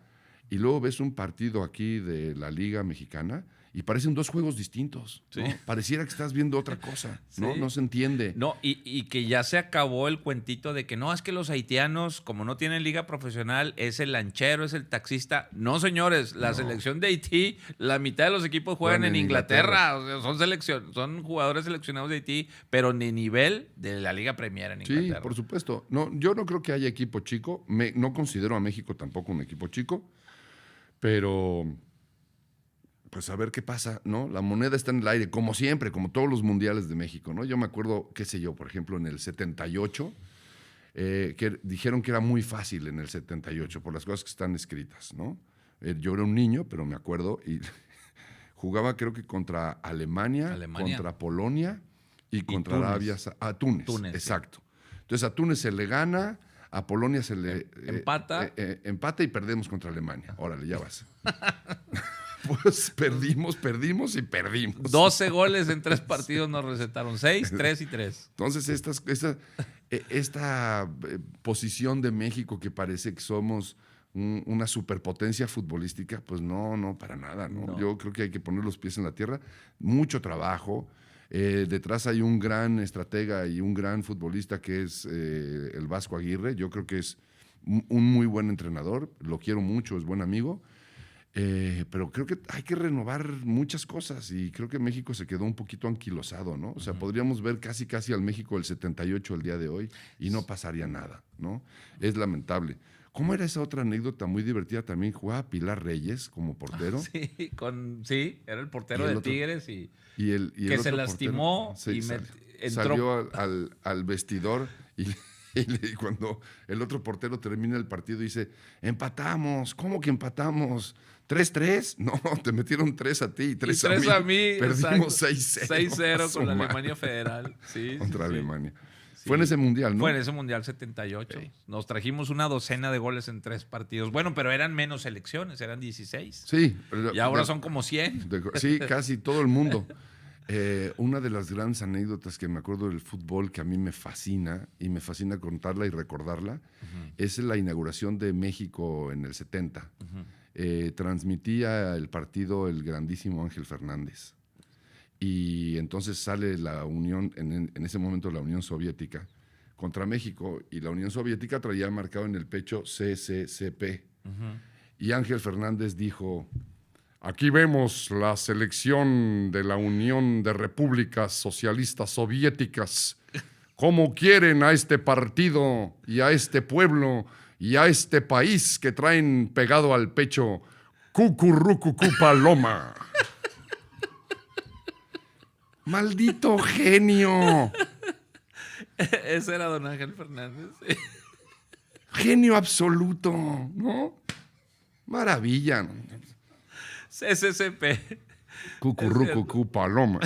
Speaker 3: y luego ves un partido aquí de la liga mexicana y parecen dos juegos distintos, ¿no?
Speaker 2: Sí.
Speaker 3: Pareciera que estás viendo otra cosa, ¿no?
Speaker 2: Sí.
Speaker 3: No se entiende.
Speaker 2: No, y que ya se acabó el cuentito de que no, es que los haitianos, como no tienen liga profesional, es el lanchero, es el taxista. No, señores, la selección de Haití, la mitad de los equipos juegan en Inglaterra. O sea, son jugadores seleccionados de Haití, pero ni nivel de la Liga Premier en Inglaterra.
Speaker 3: Sí, por supuesto. No, yo no creo que haya equipo chico. No considero a México tampoco un equipo chico, pero pues a ver qué pasa, ¿no? La moneda está en el aire, como siempre, como todos los mundiales de México, ¿no? Yo me acuerdo, qué sé yo, por ejemplo, en el 78, que dijeron que era muy fácil en el 78 por las cosas que están escritas, ¿no? Yo era un niño, pero me acuerdo, y jugaba creo que contra Alemania, contra Polonia y contra
Speaker 2: Túnez.
Speaker 3: Arabia Túnez, exacto. Sí. Entonces a Túnez se le gana, a Polonia se le
Speaker 2: empata.
Speaker 3: Empata y perdemos contra Alemania. Órale, ya vas. Pues perdimos y perdimos.
Speaker 2: 12 goles en 3 partidos nos recetaron. 6, 3 y 3.
Speaker 3: Entonces, esta posición de México que parece que somos una superpotencia futbolística, pues no, para nada, ¿no? Yo creo que hay que poner los pies en la tierra. Mucho trabajo. Detrás hay un gran estratega y un gran futbolista que es el Vasco Aguirre. Yo creo que es un muy buen entrenador. Lo quiero mucho, es buen amigo. Pero creo que hay que renovar muchas cosas y creo que México se quedó un poquito anquilosado, ¿no? O sea, podríamos ver casi al México del 78 el día de hoy y no pasaría nada, ¿no? Es lamentable. ¿Cómo era esa otra anécdota muy divertida? También jugaba Pilar Reyes como portero.
Speaker 2: Sí, era el portero de Tigres y
Speaker 3: el
Speaker 2: que
Speaker 3: otro
Speaker 2: se lastimó
Speaker 3: portero,
Speaker 2: entró.
Speaker 3: Salió al vestidor y cuando el otro portero termina el partido dice, empatamos, ¿cómo que empatamos? ¿3-3? No, te metieron 3 a ti y 3 a mí. Perdimos 6-0.
Speaker 2: 6-0 con la Alemania Federal. Sí,
Speaker 3: contra
Speaker 2: sí,
Speaker 3: Alemania.
Speaker 2: Sí.
Speaker 3: Fue en ese mundial, ¿no?
Speaker 2: Fue en ese mundial 78. Okay. Nos trajimos una docena de goles en 3 partidos. Bueno, pero eran menos selecciones, eran 16.
Speaker 3: Sí.
Speaker 2: Y ahora son como 100.
Speaker 3: Sí, casi todo el mundo. Una de las grandes anécdotas que me acuerdo del fútbol que a mí me fascina, y me fascina contarla y recordarla, es la inauguración de México en el 70. Transmitía el partido el grandísimo Ángel Fernández. Y entonces sale la Unión, en ese momento la Unión Soviética, contra México, y la Unión Soviética traía marcado en el pecho CCCP. Y Ángel Fernández dijo, aquí vemos la selección de la Unión de Repúblicas Socialistas Soviéticas, cómo quieren a este partido y a este pueblo y a este país que traen pegado al pecho Cucurrucucú Paloma. ¡Maldito genio!
Speaker 2: Ese era don Ángel Fernández.
Speaker 3: Genio absoluto, ¿no? Maravilla, ¿no?
Speaker 2: CCCP.
Speaker 3: Cucurrucucú Paloma.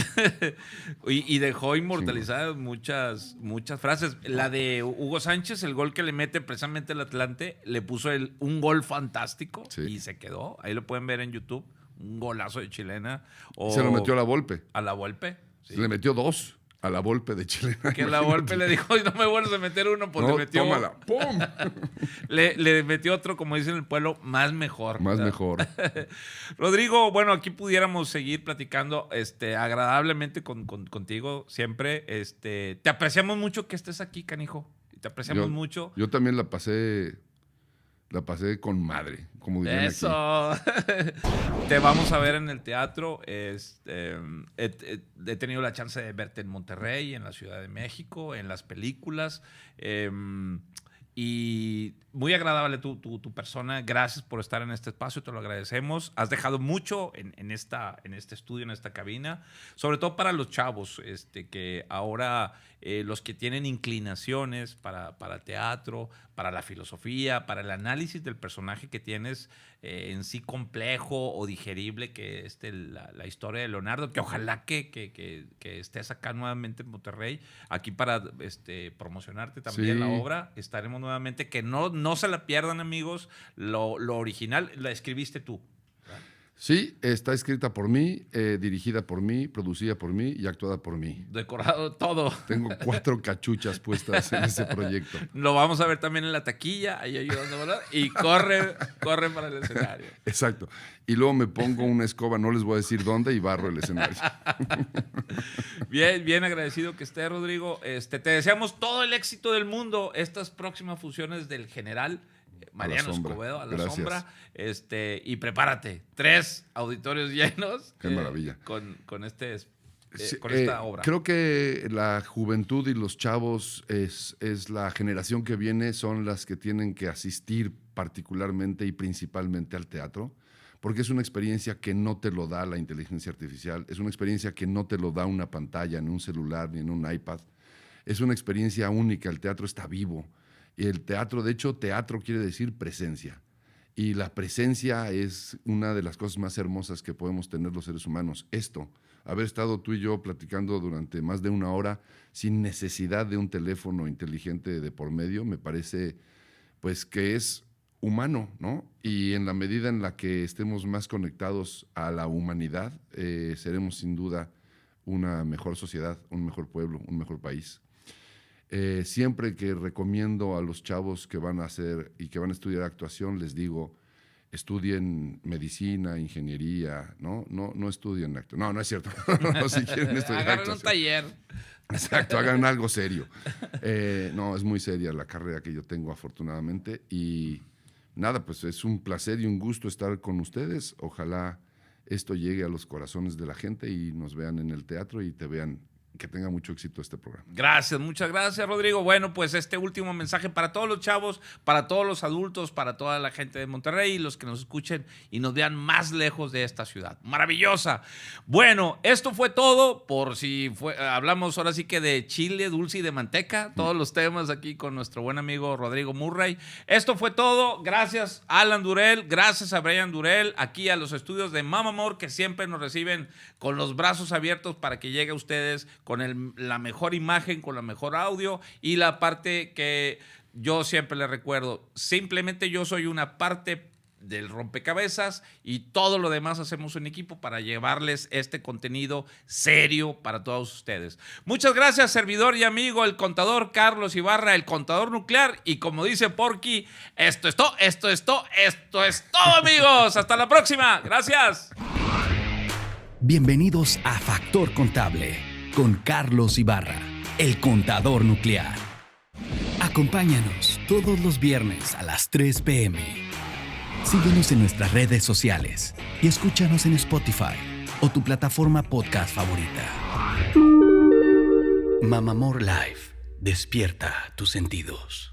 Speaker 2: Y dejó inmortalizadas muchas frases. La de Hugo Sánchez, el gol que le mete precisamente el Atlante, le puso un gol fantástico y se quedó. Ahí lo pueden ver en YouTube. Un golazo de chilena.
Speaker 3: Se lo metió a la Volpe.
Speaker 2: A la Volpe. Sí.
Speaker 3: Se le metió 2 a la Volpe de chilena.
Speaker 2: Que la Volpe le dijo, no me vuelves a meter uno, pues
Speaker 3: no,
Speaker 2: le metió.
Speaker 3: Tómala. ¡Pum!
Speaker 2: le metió otro, como dicen en el pueblo, más mejor.
Speaker 3: Más mejor.
Speaker 2: Rodrigo, bueno, aquí pudiéramos seguir platicando agradablemente contigo siempre. Te apreciamos mucho que estés aquí, canijo. Te apreciamos mucho.
Speaker 3: Yo también la pasé con madre, como dirían
Speaker 2: Eso.
Speaker 3: aquí.
Speaker 2: Te vamos a ver en el teatro. He tenido la chance de verte en Monterrey, en la Ciudad de México, en las películas. Y muy agradable tu persona. Gracias por estar en este espacio, te lo agradecemos. Has dejado mucho en este estudio, en esta cabina, sobre todo para los chavos, que ahora los que tienen inclinaciones para teatro, para la filosofía, para el análisis del personaje que tienes en sí complejo o digerible, que es la historia de Leonardo, que ojalá que estés acá nuevamente en Monterrey, aquí para promocionarte también la obra. Estaremos nuevamente, que no se la pierdan, amigos. Lo original la escribiste tú.
Speaker 3: Sí, está escrita por mí, dirigida por mí, producida por mí y actuada por mí.
Speaker 2: Decorado todo.
Speaker 3: Tengo 4 cachuchas puestas en ese proyecto.
Speaker 2: Lo vamos a ver también en la taquilla, ahí ayudando, ¿verdad? Y corre para el escenario.
Speaker 3: Exacto. Y luego me pongo una escoba, no les voy a decir dónde, y barro el escenario.
Speaker 2: Bien agradecido que esté, Rodrigo. Te deseamos todo el éxito del mundo. Estas próximas funciones del General Mariano Escobedo, a la
Speaker 3: Gracias.
Speaker 2: sombra. Y prepárate. 3 auditorios llenos.
Speaker 3: Qué maravilla.
Speaker 2: Con esta obra.
Speaker 3: Creo que la juventud y los chavos es la generación que viene, son las que tienen que asistir particularmente y principalmente al teatro, porque es una experiencia que no te lo da la inteligencia artificial, es una experiencia que no te lo da una pantalla, ni un celular, ni en un iPad. Es una experiencia única, el teatro está vivo. Y el teatro, de hecho, teatro quiere decir presencia. Y la presencia es una de las cosas más hermosas que podemos tener los seres humanos. Haber estado tú y yo platicando durante más de 1 hora sin necesidad de un teléfono inteligente de por medio, me parece pues que es humano, ¿no? Y en la medida en la que estemos más conectados a la humanidad, seremos sin duda una mejor sociedad, un mejor pueblo, un mejor país. Siempre que recomiendo a los chavos que van a hacer y que van a estudiar actuación, les digo, estudien medicina, ingeniería, no estudien actuación. No es cierto. No, si quieren estudiar
Speaker 2: Agarren
Speaker 3: actuación.
Speaker 2: un taller.
Speaker 3: Exacto, hagan algo serio. No, es muy seria la carrera que yo tengo, afortunadamente. Y nada, pues es un placer y un gusto estar con ustedes. Ojalá esto llegue a los corazones de la gente y nos vean en el teatro y te vean. Que tenga mucho éxito este programa.
Speaker 2: Gracias, muchas gracias, Rodrigo. Bueno, pues este último mensaje para todos los chavos, para todos los adultos, para toda la gente de Monterrey y los que nos escuchen y nos vean más lejos de esta ciudad. Maravillosa. Bueno, esto fue todo. Por si hablamos ahora sí que de chile, dulce y de manteca. Todos los temas aquí con nuestro buen amigo Rodrigo Murray. Esto fue todo. Gracias a Alan Durel, gracias a Brian Durel, aquí a los estudios de Mama Amor, que siempre nos reciben con los brazos abiertos para que llegue a ustedes con la mejor imagen, con la mejor audio y la parte que yo siempre les recuerdo, simplemente yo soy una parte del rompecabezas y todo lo demás hacemos un equipo para llevarles este contenido serio para todos ustedes. Muchas gracias, servidor y amigo, el contador Carlos Ibarra, el contador nuclear, y como dice Porky, esto es todo, amigos. Hasta la próxima. Gracias.
Speaker 1: Bienvenidos a Factor Contable con Carlos Ibarra, el contador nuclear. Acompáñanos todos los viernes a las 3 p.m. Síguenos en nuestras redes sociales y escúchanos en Spotify o tu plataforma podcast favorita. Mama Amor Live, despierta tus sentidos.